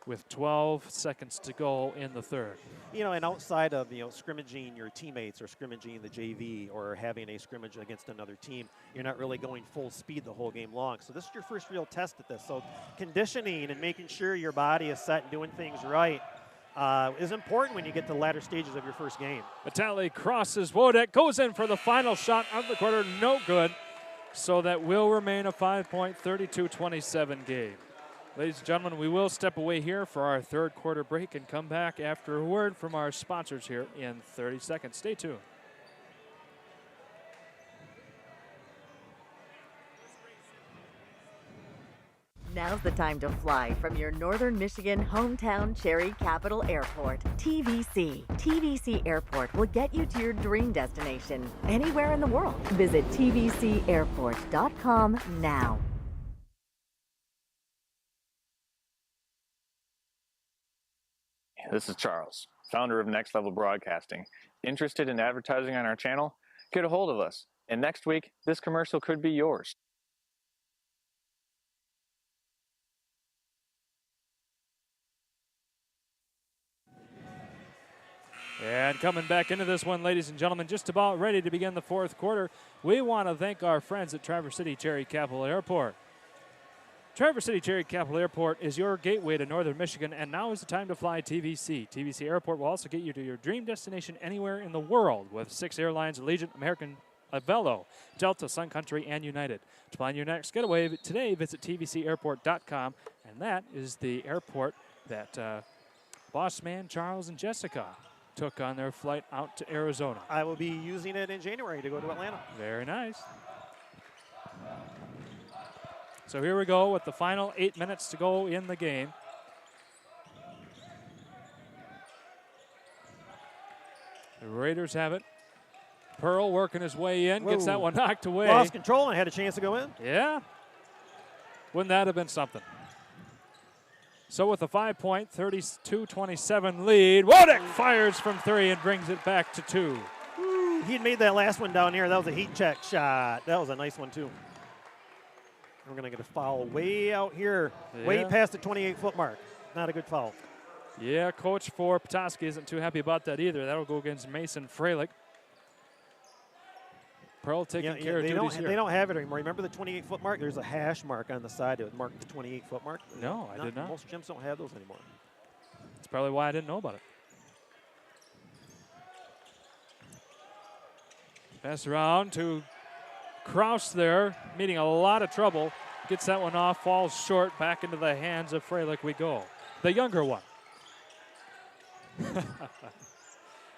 With 12 seconds to go in the third. You know, and outside of, scrimmaging your teammates or scrimmaging the JV or having a scrimmage against another team, you're not really going full speed the whole game long. So this is your first real test at this. So conditioning and making sure your body is set and doing things right is important when you get to the latter stages of your first game. Vitaly crosses Wodek, goes in for the final shot of the quarter, no good. So that will remain a 5-point, 32-27 game. Ladies and gentlemen, we will step away here for our third quarter break and come back after a word from our sponsors here in 30 seconds. Stay tuned. Now's the time to fly from your Northern Michigan hometown Cherry Capital Airport. TVC. TVC Airport will get you to your dream destination anywhere in the world. Visit tvcairport.com now. This is Charles, founder of Next Level Broadcasting. Interested in advertising on our channel? Get a hold of us. And next week, this commercial could be yours. And coming back into this one, ladies and gentlemen, just about ready to begin the fourth quarter. We want to thank our friends at Traverse City Cherry Capital Airport. Traverse City Cherry Capital Airport is your gateway to Northern Michigan, and now is the time to fly TVC. TVC Airport will also get you to your dream destination anywhere in the world with 6 airlines: Allegiant, American, Avelo, Delta, Sun Country, and United. To plan your next getaway today, visit tvcairport.com, and that is the airport that boss man Charles and Jessica took on their flight out to Arizona. I will be using it in January to go to Atlanta. Very nice. So here we go with the final 8 minutes to go in the game. The Raiders have it. Pearl working his way in, gets that one knocked away. Lost control and had a chance to go in. Yeah. Wouldn't that have been something? So with a 5-point, 32-27 lead, Wodek fires from 3 and brings it back to 2. He'd made that last one down here. That was a heat check shot. That was a nice one, too. We're going to get a foul way out here, way past the 28-foot mark. Not a good foul. Yeah, coach for Petoskey isn't too happy about that either. That'll go against Mason Freilich. Pearl taking care of duties here. They don't have it anymore. Remember the 28-foot mark? There's a hash mark on the side that marked the 28-foot mark. No, I did not. Most gyms don't have those anymore. That's probably why I didn't know about it. Pass around to Kraus there, meeting a lot of trouble. Gets that one off, falls short, back into the hands of Freilich we go. The younger one.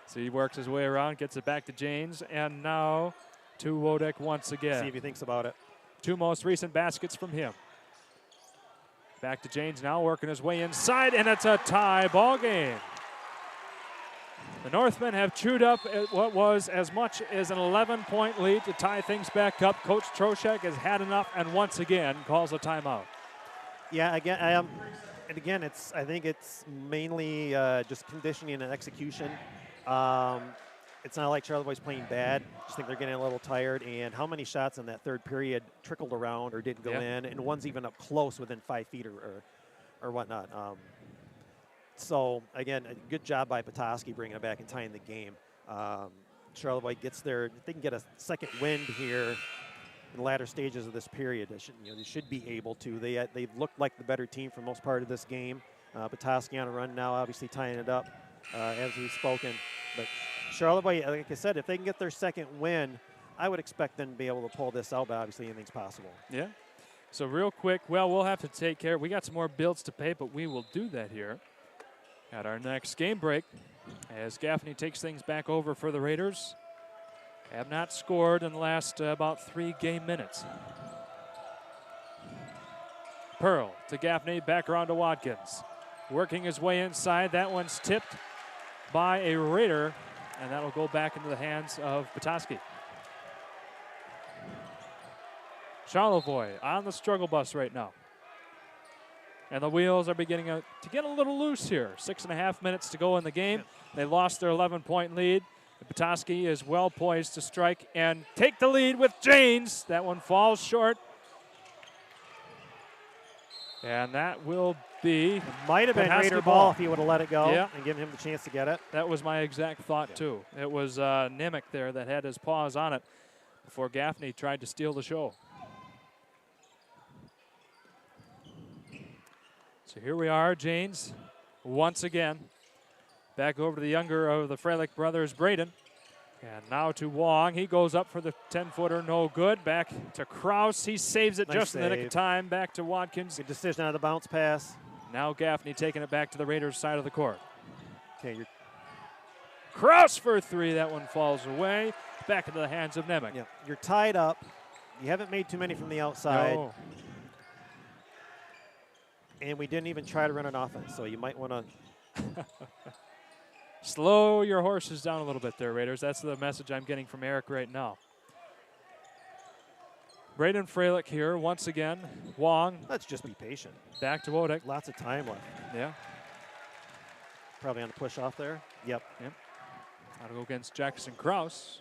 So he works his way around, gets it back to Janes, and now to Wodek once again. See if he thinks about it. 2 most recent baskets from him. Back to Janes now, working his way inside, and it's a tie ball game. The Northmen have chewed up at what was as much as an 11-point lead to tie things back up. Coach Troshek has had enough and once again calls a timeout. Yeah, again, and again, I think it's mainly just conditioning and execution. It's not like Charlevoix's playing bad. Just think they're getting a little tired. And how many shots in that third period trickled around or didn't go in, and one's even up close within 5 feet or whatnot. So, again, a good job by Petoskey bringing it back and tying the game. Charlevoix gets there. If they can get a second wind here in the latter stages of this period, they should be able to. They've looked like the better team for most part of this game. Petoskey on a run now, obviously tying it up as we've spoken. But Charlevoix, like I said, if they can get their second win, I would expect them to be able to pull this out, but obviously anything's possible. Yeah. So real quick, well, we'll have to take care. We got some more bills to pay, but we will do that here at our next game break as Gaffney takes things back over for the Raiders. Have not scored in the last about 3 game minutes. Pearl to Gaffney, back around to Watkins. Working his way inside. That one's tipped by a Raider, and that'll go back into the hands of Petoskey. Charlevoix on the struggle bus right now. And the wheels are beginning to get a little loose here. 6.5 minutes to go in the game. They lost their 11-point lead. Petoskey is well poised to strike and take the lead with Janes. That one falls short. And that will be Might have been Raider ball if he would have let it go and given him the chance to get it. That was my exact thought, too. It was Nimick there that had his paws on it before Gaffney tried to steal the show. So here we are, Janes, once again. Back over to the younger of the Freilich brothers, Braden. And now to Wong. He goes up for the 10-footer, no good. Back to Kraus. He saves it just in the nick of time. Back to Watkins. Good decision on the bounce pass. Now Gaffney taking it back to the Raiders' side of the court. Okay, Kraus for 3. That one falls away. Back into the hands of Nemec. Yeah, you're tied up. You haven't made too many from the outside. No. And we didn't even try to run an offense, so you might want to slow your horses down a little bit there, Raiders. That's the message I'm getting from Eric right now. Braden Freilich here once again. Wong. Let's just be patient. Back to Wodek. Lots of time left. Yeah. Probably on the push off there. Yep. Got to go against Jackson Kraus.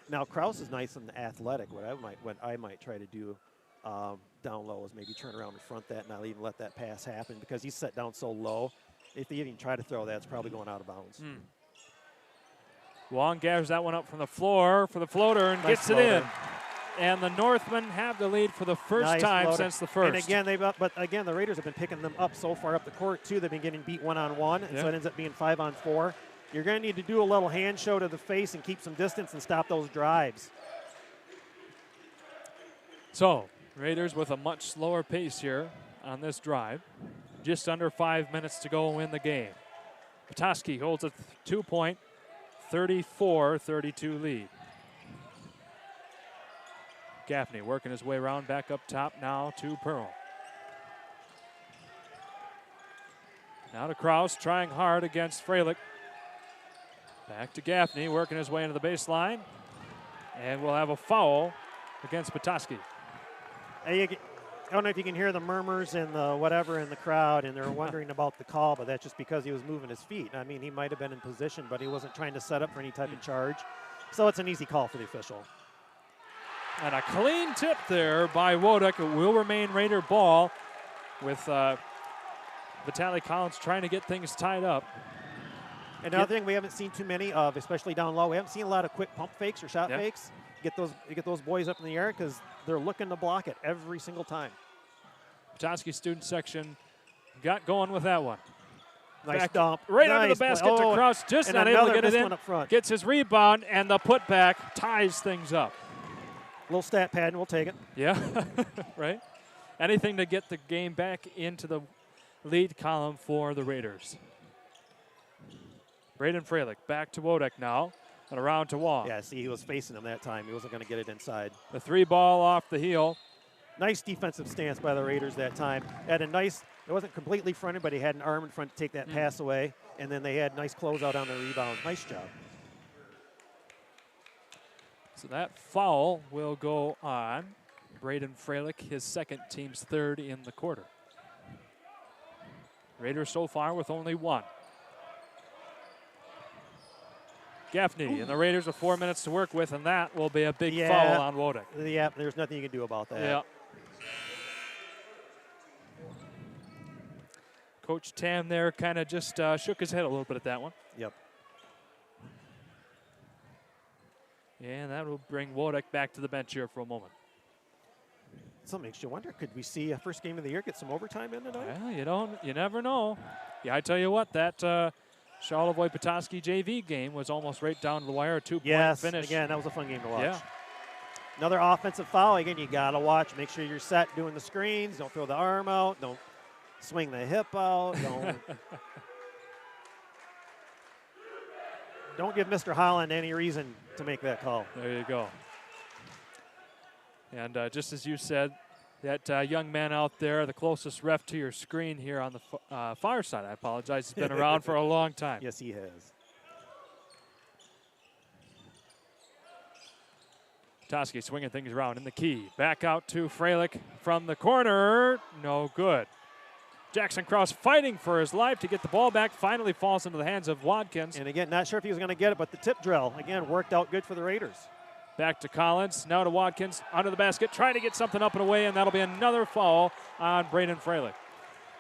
Now Kraus is nice and athletic. What I might try to do down low is maybe turn around and front that, not even let that pass happen because he's set down so low. If they even try to throw that, it's probably going out of bounds. Wong gathers that one up from the floor for the floater and Nice gets floater. it in. And the Northmen have the lead for the first time floater. since the first. And again, the Raiders have been picking them up so far up the court too. They've been getting beat 1-on-1, and so it ends up being 5-on-4. You're going to need to do a little hand show to the face and keep some distance and stop those drives. So, Raiders with a much slower pace here on this drive. Just under 5 minutes to go in the game. Petoskey holds a 2-point, 34-32 lead. Gaffney working his way around back up top now to Pearl. Now to Kraus, trying hard against Freilich. Back to Gaffney, working his way into the baseline. And we'll have a foul against Petoskey. I don't know if you can hear the murmurs and the whatever in the crowd, and they're wondering about the call, but that's just because he was moving his feet. I mean, he might have been in position, but he wasn't trying to set up for any type of charge. So it's an easy call for the official. And a clean tip there by Wodek. It will remain Raider ball with Vitaly Collins trying to get things tied up. Another thing we haven't seen too many of, especially down low, we haven't seen a lot of quick pump fakes or shot fakes. Get those boys up in the air because they're looking to block it every single time. Petoskey student section got going with that one. Nice dump. Right nice under the basket to Kraus. Just and not able to another get it missed in. one up front. Gets his rebound, and the putback ties things up. Little stat pad, and we'll take it. Yeah, right. Anything to get the game back into the lead column for the Raiders. Braden Freilich back to Wodek now, and around to Wong. Yeah, see, he was facing him that time. He wasn't going to get it inside. The 3 ball off the heel. Nice defensive stance by the Raiders that time. Had a nice, it wasn't completely fronted, but he had an arm in front to take that pass away, and then they had nice closeout on the rebound. Nice job. So that foul will go on Braden Freilich, his second, team's third in the quarter. Raiders so far with only 1. Gaffney and the Raiders with 4 minutes to work with, and that will be a big foul on Wodek. Yeah, there's nothing you can do about that. Yeah. Coach Tam there kind of just shook his head a little bit at that one. Yep. And that will bring Wodek back to the bench here for a moment. So it makes you wonder, could we see a first game of the year get some overtime in tonight? Well, you never know. Yeah, I tell you what, that Charlevoix Petoskey JV game was almost right down to the wire, 2-point finish. Again, that was a fun game to watch. Yeah. Another offensive foul. Again, you got to watch. Make sure you're set doing the screens. Don't throw the arm out. Don't swing the hip out. Don't give Mr. Holland any reason to make that call. There you go. And just as you said, that young man out there, the closest ref to your screen here on the far side, I apologize, has been around for a long time. Yes, he has. Petoskey swinging things around in the key. Back out to Freilich from the corner. No good. Jackson Kraus fighting for his life to get the ball back. Finally falls into the hands of Watkins. And again, not sure if he was going to get it, but the tip drill, again, worked out good for the Raiders. Back to Collins. Now to Watkins. Under the basket. Trying to get something up and away, and that'll be another foul on Braden Freilich.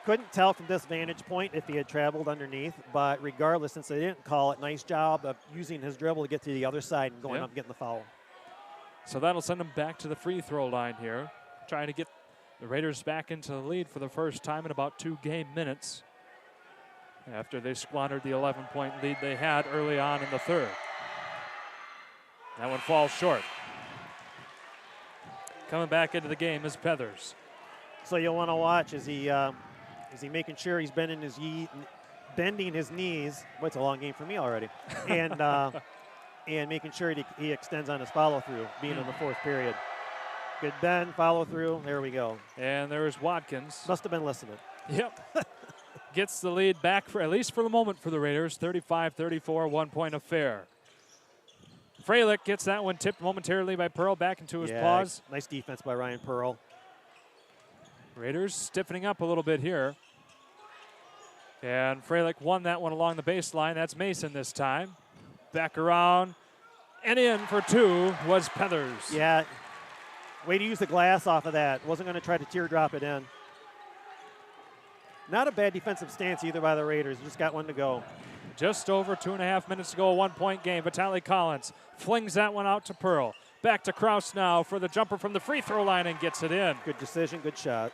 Couldn't tell from this vantage point if he had traveled underneath, but regardless, since they didn't call it, nice job of using his dribble to get to the other side and going up and getting the foul. So that'll send him back to the free throw line here, trying to get the Raiders back into the lead for the first time in about 2 game minutes after they squandered the 11-point lead they had early on in the third. That one falls short. Coming back into the game is Pethers. So you'll want to watch, is he making sure he's bending his knees? Well, it's a long game for me already. And making sure he extends on his follow-through, being in the 4th period. Good bend, follow-through, there we go. And there's Watkins. Must have been listening. Yep. Gets the lead back, for at least for the moment, for the Raiders. 35-34, 1-point affair. Freilich gets that one tipped momentarily by Pearl back into his paws. Nice defense by Ryan Pearl. Raiders stiffening up a little bit here. And Freilich won that one along the baseline. That's Mason this time. Back around and in for 2 was Pethers. Yeah, way to use the glass off of that. Wasn't going to try to teardrop it in. Not a bad defensive stance either by the Raiders. Just got one to go. Just over 2.5 minutes to go, 1-point game. Vitaly Collins flings that one out to Pearl. Back to Kraus now for the jumper from the free throw line and gets it in. Good decision, good shot.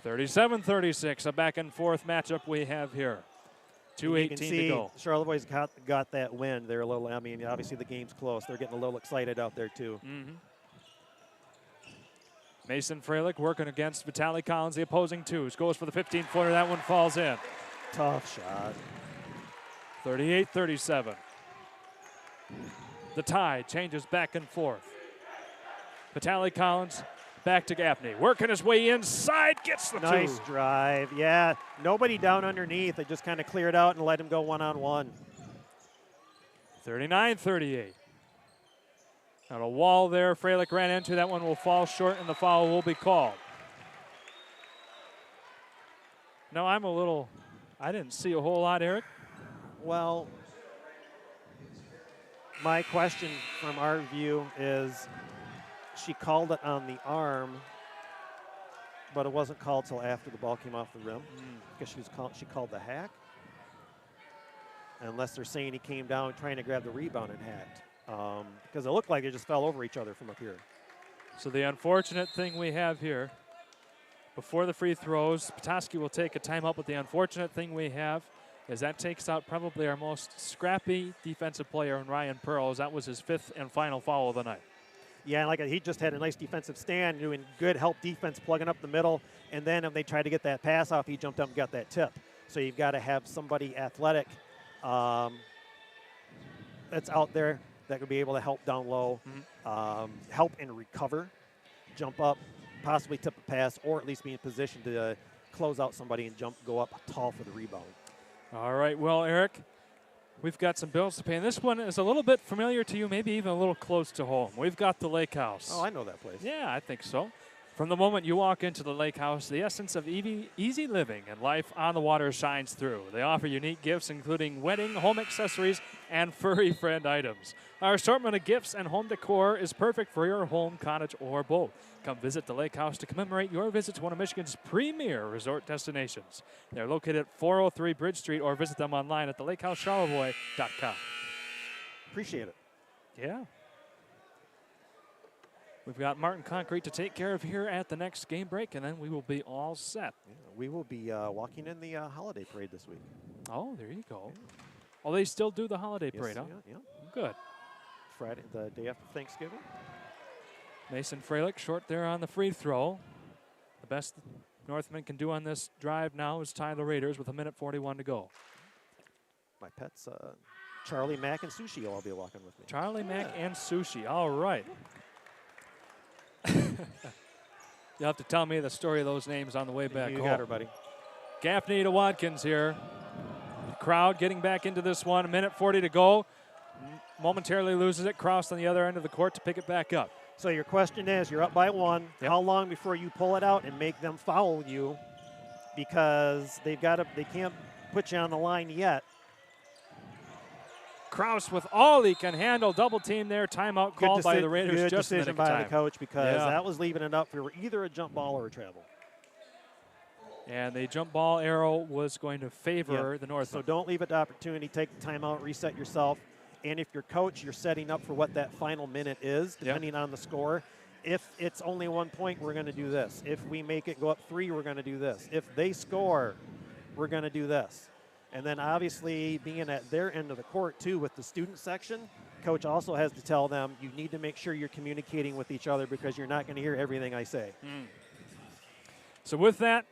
37-36, a back and forth matchup we have here. 2:18 to go. Charlevoix's got that win. They're a little, I mean, obviously the game's close. They're getting a little excited out there too. Mason Freilich working against Vitaly Collins, the opposing 2s. Goes for the 15-footer. That one falls in. Tough shot. 38-37. The tie changes back and forth. Vitaly Collins back to Gaffney. Working his way inside, gets the 2. Nice drive. Yeah, nobody down underneath. They just kind of cleared out and let him go one-on-one. 39-38. On a wall there, Freilich ran into. That one will fall short, and the foul will be called. No, I didn't see a whole lot, Eric. Well, my question from our view is she called it on the arm, but it wasn't called till after the ball came off the rim because she called the hack. Unless they're saying he came down trying to grab the rebound and hacked. Because it looked like they just fell over each other from up here. So the unfortunate thing we have here before the free throws. Petoskey will take a timeout, but the unfortunate thing we have is that takes out probably our most scrappy defensive player in Ryan Pearls. That was his 5th and final foul of the night. Yeah, like he just had a nice defensive stand, doing good help defense, plugging up the middle. And then if they tried to get that pass off, he jumped up and got that tip. So you've got to have somebody athletic that's out there that could be able to help down low, help and recover, jump up, possibly tip a pass, or at least be in position to close out somebody and go up tall for the rebound. All right, well, Eric, we've got some bills to pay. And this one is a little bit familiar to you, maybe even a little close to home. We've got the Lake House. Oh, I know that place. Yeah, I think so. From the moment you walk into the Lake House, the essence of easy living and life on the water shines through. They offer unique gifts, including wedding, home accessories, and furry friend items. Our assortment of gifts and home decor is perfect for your home, cottage, or boat. Come visit the Lake House to commemorate your visit to one of Michigan's premier resort destinations. They're located at 403 Bridge Street, or visit them online at thelakehouseCharlevoix.com. Appreciate it. Yeah. We've got Martin Concrete to take care of here at the next game break, and then we will be all set. Yeah, we will be walking in the holiday parade this week. Oh, there you go. Oh, they still do the holiday parade, huh? Yeah. Good. Friday, the day after Thanksgiving. Mason Freilich short there on the free throw. The best Northmen can do on this drive now is tie the Raiders with 1:41 to go. My pets, Charlie, Mac, and Sushi will all be walking with me. Charlie, Mac, and Sushi. All right. You'll have to tell me the story of those names on the way back home. You got her, buddy. Gaffney to Watkins here. The crowd getting back into this one. 1:40 to go. Momentarily loses it. Cross on the other end of the court to pick it back up. So your question is, you're up by 1. Yep. How long before you pull it out and make them foul you? Because they can't put you on the line yet. Kraus with all he can handle. Double team there. Timeout called by the Raiders. Good just decision in the nick of by the time. coach, because that was leaving it up for either a jump ball or a travel. And the jump ball arrow was going to favor the Northmen. So don't leave it to opportunity. Take the timeout, reset yourself. And if you're coach, you're setting up for what that final minute is, depending on the score. If it's only 1 point, we're going to do this. If we make it go up 3, we're going to do this. If they score, we're going to do this. And then obviously being at their end of the court too with the student section, coach also has to tell them you need to make sure you're communicating with each other, because you're not going to hear everything I say. So with that,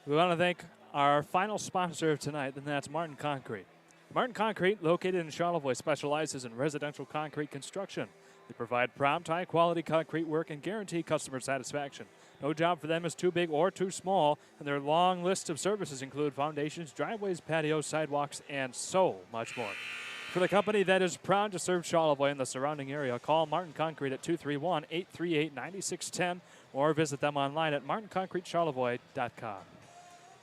we want to thank our final sponsor of tonight, and that's Martin Concrete. Martin Concrete, located in Charlevoix, specializes in residential concrete construction. They provide prompt, high-quality concrete work and guarantee customer satisfaction. No job for them is too big or too small, and their long list of services include foundations, driveways, patios, sidewalks, and so much more. For the company that is proud to serve Charlevoix and the surrounding area, call Martin Concrete at 231-838-9610 or visit them online at martinconcretecharlevoix.com.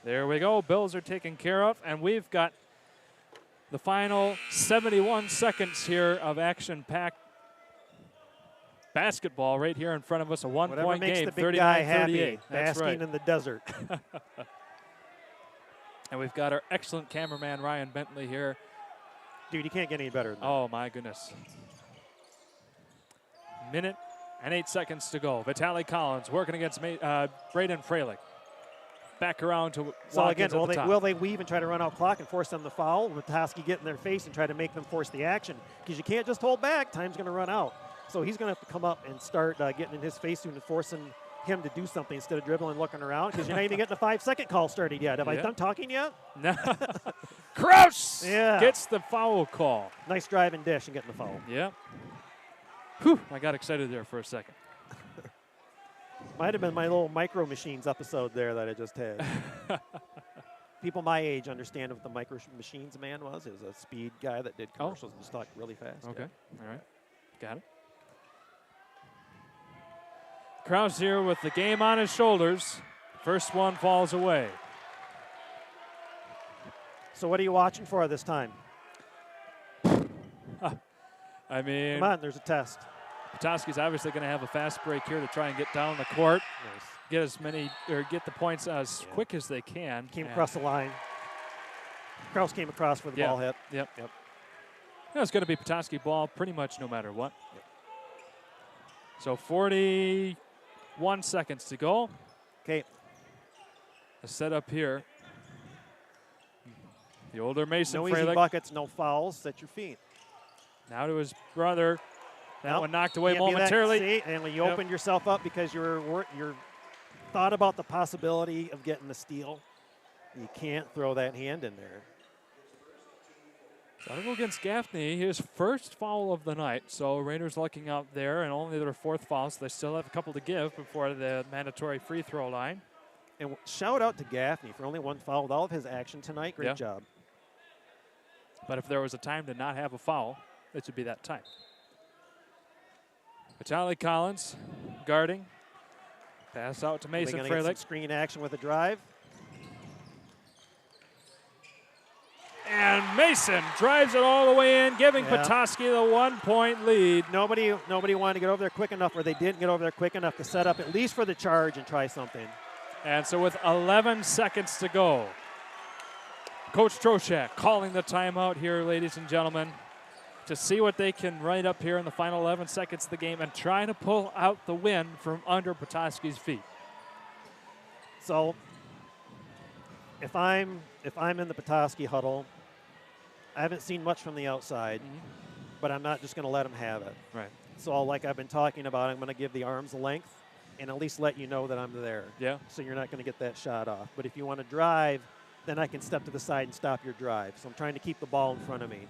There we go. Bills are taken care of, and we've got the final 71 seconds here of action-packed basketball right here in front of us. A one-point game, 39-38. That's basking right. in the desert. And we've got our excellent cameraman, Ryan Bentley, here. Dude, you can't get any better than that. Oh, my goodness. Minute and 8 seconds to go. Vitaly Collins working against Braden Freilich. Back around to So again, Watkins will they weave and try to run out clock and force them to foul? With Petoskey get in their face and try to make them force the action? Because you can't just hold back. Time's going to run out. So he's going to have to come up and start getting in his face soon and forcing him to do something instead of dribbling and looking around, because you're not even getting the 5-second call started yet. Have I done talking yet? No. Kraus gets the foul call. Nice drive and dish and getting the foul. Yeah. Whew, I got excited there for a second. Might have been my little Micro Machines episode there that I just had. People my age understand what the Micro Machines man was. It was a speed guy that did commercials and just talked really fast. Okay. All right. Got it. Kraus here with the game on his shoulders. First one falls away. So what are you watching for this time? I mean, come on, there's a test. Petoskey's obviously going to have a fast break here to try and get down the court, Nice. get as many or get the points as quick as they can. Came across the line. Kraus came across for the ball hit. Yep. It's going to be Petoskey ball pretty much no matter what. Yep. So 41 seconds to go. Okay. A setup here. The older Mason No Freilich. easy buckets, no fouls. Set your feet. Now to his brother. That Nope. one knocked away Can't be that- momentarily. see, and when you Yep. opened yourself up because you're thought about the possibility of getting the steal, you can't throw that hand in there. So I'll go against Gaffney, his first foul of the night. So Raiders looking out there, and only their fourth foul, so they still have a couple to give before the mandatory free throw line. And shout out to Gaffney for only one foul with all of his action tonight. Great Yeah. job. But if there was a time to not have a foul, it should be that time. Vitaly Collins guarding. Pass out to Mason They're gonna get some Freilich. screen action with a drive. And Mason drives it all the way in, giving Yeah. Petoskey the 1-point lead. Nobody wanted to get over there quick enough, or they didn't get over there quick enough to set up at least for the charge and try something. And so with 11 seconds to go, Coach Troshak calling the timeout here, ladies and gentlemen, to see what they can write up here in the final 11 seconds of the game and trying to pull out the win from under Petoskey's feet. So if I'm in the Petoskey huddle, I haven't seen much from the outside, but I'm not just going to let them have it. Right. So like I've been talking about, I'm going to give the arms a length and at least let you know that I'm there. Yeah. So you're not going to get that shot off. But if you want to drive, then I can step to the side and stop your drive. So I'm trying to keep the ball in front of me.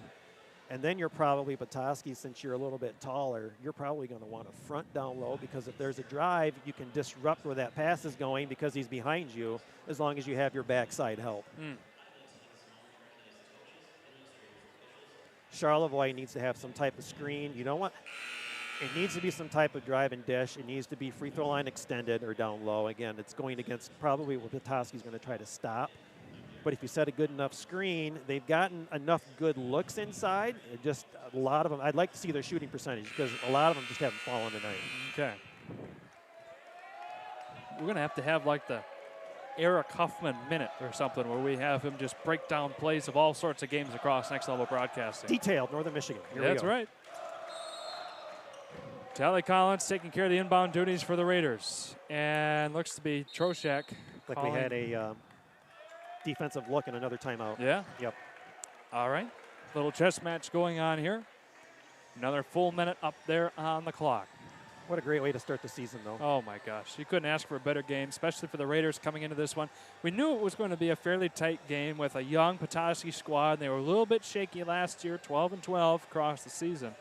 And then you're probably, Petoskey, since you're a little bit taller, you're probably going to want to front down low, because if there's a drive, you can disrupt where that pass is going because he's behind you, as long as you have your backside help. Charlevoix needs to have some type of screen. You know what? It needs to be some type of drive and dish. It needs to be free throw line extended or down low. Again, it's going against probably what Petoskey's going to try to stop. But if you set a good enough screen, they've gotten enough good looks inside. Just a lot of them. I'd like to see their shooting percentage, because a lot of them just haven't fallen tonight. Okay. We're going to have like the Eric Huffman minute or something, where we have him just break down plays of all sorts of games across Next Level Broadcasting. Detailed, Northern Michigan. Here we That's go. right. Tally Collins taking care of the inbound duties for the Raiders. And looks to be Troshak. Like we had a defensive look and another timeout. Yeah? Yep. All right. Little chess match going on here. Another full minute up there on the clock. What a great way to start the season, though. Oh, my gosh. You couldn't ask for a better game, especially for the Raiders coming into this one. We knew it was going to be a fairly tight game with a young Petoskey squad. They were a little bit shaky last year, 12-12 across the season.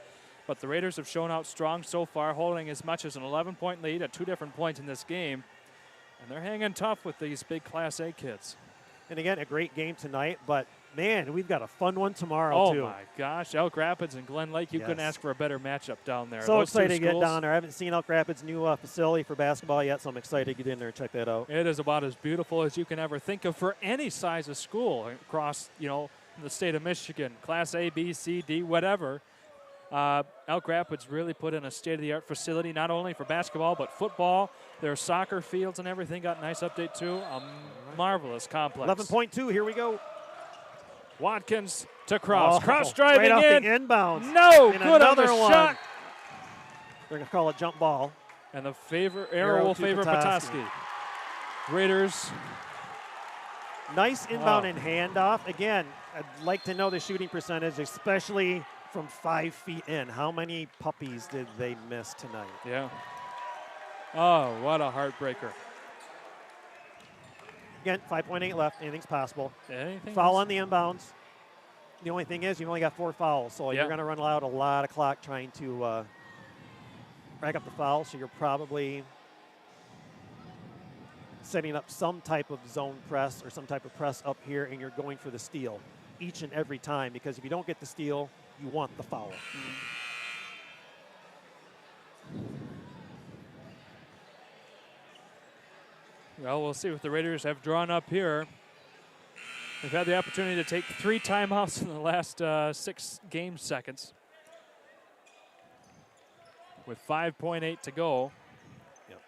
But the Raiders have shown out strong so far, holding as much as an 11-point lead at 2 different points in this game. And they're hanging tough with these big Class A kids. And again, a great game tonight, but man, we've got a fun one tomorrow, too. Oh, my gosh. Elk Rapids and Glen Lake, you couldn't ask for a better matchup down there. So Those two excited to get schools, down there. I haven't seen Elk Rapids' new facility for basketball yet, so I'm excited to get in there and check that out. It is about as beautiful as you can ever think of for any size of school across, the state of Michigan, Class A, B, C, D, whatever. Elk Rapids really put in a state-of-the-art facility, not only for basketball, but football. Their soccer fields and everything got a nice update, too. A marvelous complex. 11.2, here we go. Watkins to Cross. Oh, Cross driving right off in. the inbounds. No, And good on the another one. shot. They're going to call it jump ball. And the arrow will to favor Petoskey. Petoskey. Raiders. Nice inbound and handoff. Again, I'd like to know the shooting percentage, especially from 5 feet in. How many puppies did they miss tonight? Yeah. Oh, what a heartbreaker. Again, 5.8 left. Anything's possible. Anything Foul else? on the inbounds. The only thing is you've only got 4 fouls, so Yeah. you're going to run out a lot of clock trying to rack up the fouls, so you're probably setting up some type of zone press or some type of press up here, and you're going for the steal each and every time, because if you don't get the steal, you want the foul. Well, we'll see what the Raiders have drawn up here. They've had the opportunity to take 3 timeouts in the last 6 game seconds. With 5.8 to go. Yep.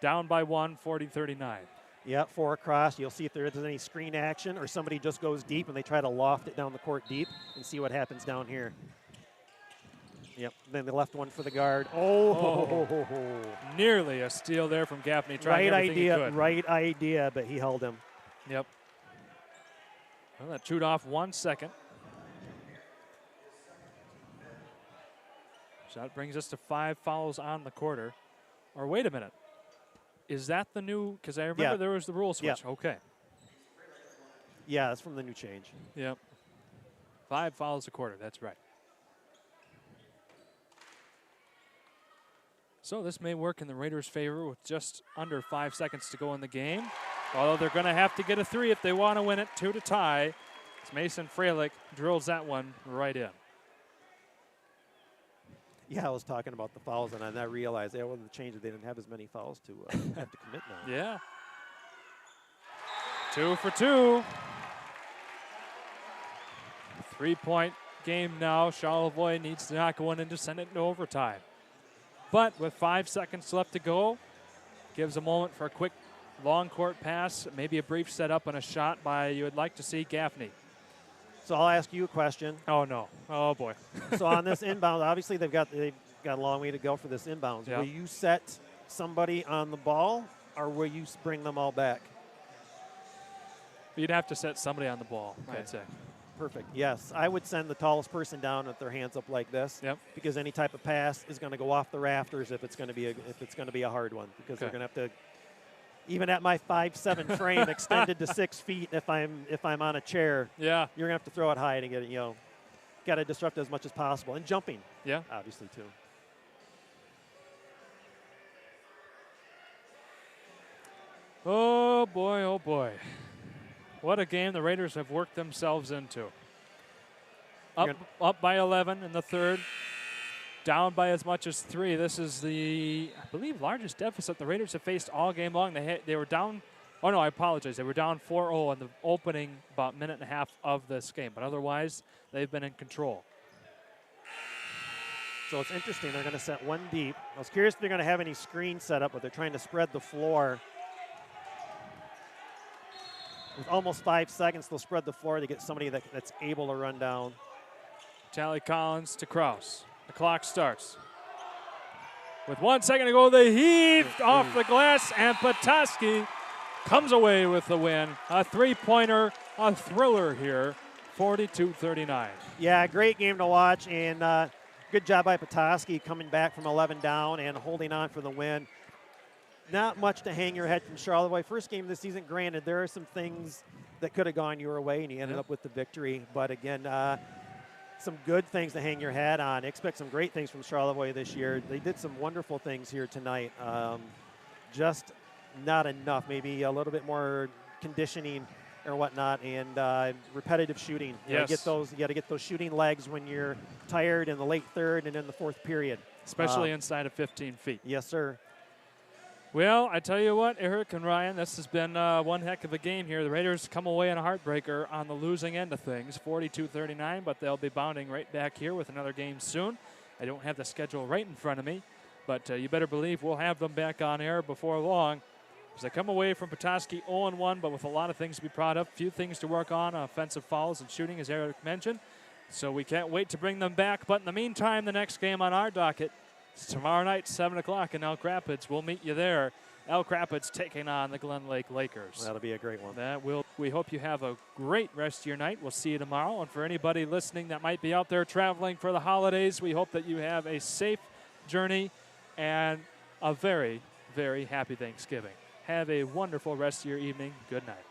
Down by 1, 40-39. Yep, 4 across. You'll see if there is any screen action or somebody just goes deep and they try to loft it down the court deep and see what happens down here. Yep, then the left one for the guard. Nearly a steal there from Gaffney. Trying everything he could. Right idea, but he held him. Yep. Well, that chewed off 1 second. So that brings us to 5 fouls on the quarter. Or wait a minute. Is that the new? Because I remember there was the rule switch. Yeah. Okay. Yeah, that's from the new change. Yep. 5 fouls a quarter. That's right. So this may work in the Raiders' favor with just under 5 seconds to go in the game. Although they're going to have to get a 3 if they want to win it, 2 to tie. As Mason Freilich drills that one right in. Yeah, I was talking about the fouls, and I realized that wasn't the change that they didn't have as many fouls to have to commit now. Yeah. 2 for 2. 3-point game now. Charlevoix needs to knock one in to send it into overtime. But with 5 seconds left to go, gives a moment for a quick long court pass, maybe a brief setup and a shot by, you would like to see, Gaffney. So I'll ask you a question. Oh, no. Oh, boy. So on this inbound, obviously they've got a long way to go for this inbound. Yeah. Will you set somebody on the ball, or will you bring them all back? You'd have to set somebody on the ball, Okay. I'd say. Perfect. Yes, I would send the tallest person down with their hands up like this. Yep. Because any type of pass is going to go off the rafters if it's going to be a hard one. Because they're going to have to, even at my 5'7" frame, extended to 6 feet. If I'm on a chair, Yeah. you're going to have to throw it high to get it. Got to disrupt as much as possible, and jumping. Yeah. Obviously too. Oh, boy, oh, boy. What a game the Raiders have worked themselves into. Up by 11 in the third. Down by as much as 3. This is the, I believe, largest deficit the Raiders have faced all game long. They were down, oh no, I apologize. They were down 4-0 in the opening about minute and a half of this game. But otherwise, they've been in control. So it's interesting. They're going to set one deep. I was curious if they're going to have any screens set up, but they're trying to spread the floor. With almost 5 seconds, they'll spread the floor to get somebody that's able to run down. Tally Collins to Kraus. The clock starts. With 1 second to go, they heaved off the glass, and Petoskey comes away with the win. A 3-pointer, a thriller here, 42-39. Yeah, great game to watch, and good job by Petoskey coming back from 11 down and holding on for the win. Not much to hang your head from Charlevoix. First game of the season, granted, there are some things that could have gone your way, and you ended up with the victory. But again, some good things to hang your hat on. Expect some great things from Charlevoix this year. They did some wonderful things here tonight. Just not enough. Maybe a little bit more conditioning or whatnot, and repetitive shooting. You Yes. got to get those shooting legs when you're tired in the late third and in the fourth period. Especially inside of 15 feet. Yes, sir. Well, I tell you what, Eric and Ryan, this has been one heck of a game here. The Raiders come away in a heartbreaker on the losing end of things, 42-39, but they'll be bounding right back here with another game soon. I don't have the schedule right in front of me, but you better believe we'll have them back on air before long. As they come away from Petoskey 0-1, but with a lot of things to be proud of, few things to work on, offensive fouls and shooting, as Eric mentioned. So we can't wait to bring them back. But in the meantime, the next game on our docket is tomorrow night, 7 o'clock in Elk Rapids. We'll meet you there. Elk Rapids taking on the Glen Lake Lakers. That'll be a great one. We hope you have a great rest of your night. We'll see you tomorrow. And for anybody listening that might be out there traveling for the holidays, we hope that you have a safe journey and a very, very happy Thanksgiving. Have a wonderful rest of your evening. Good night.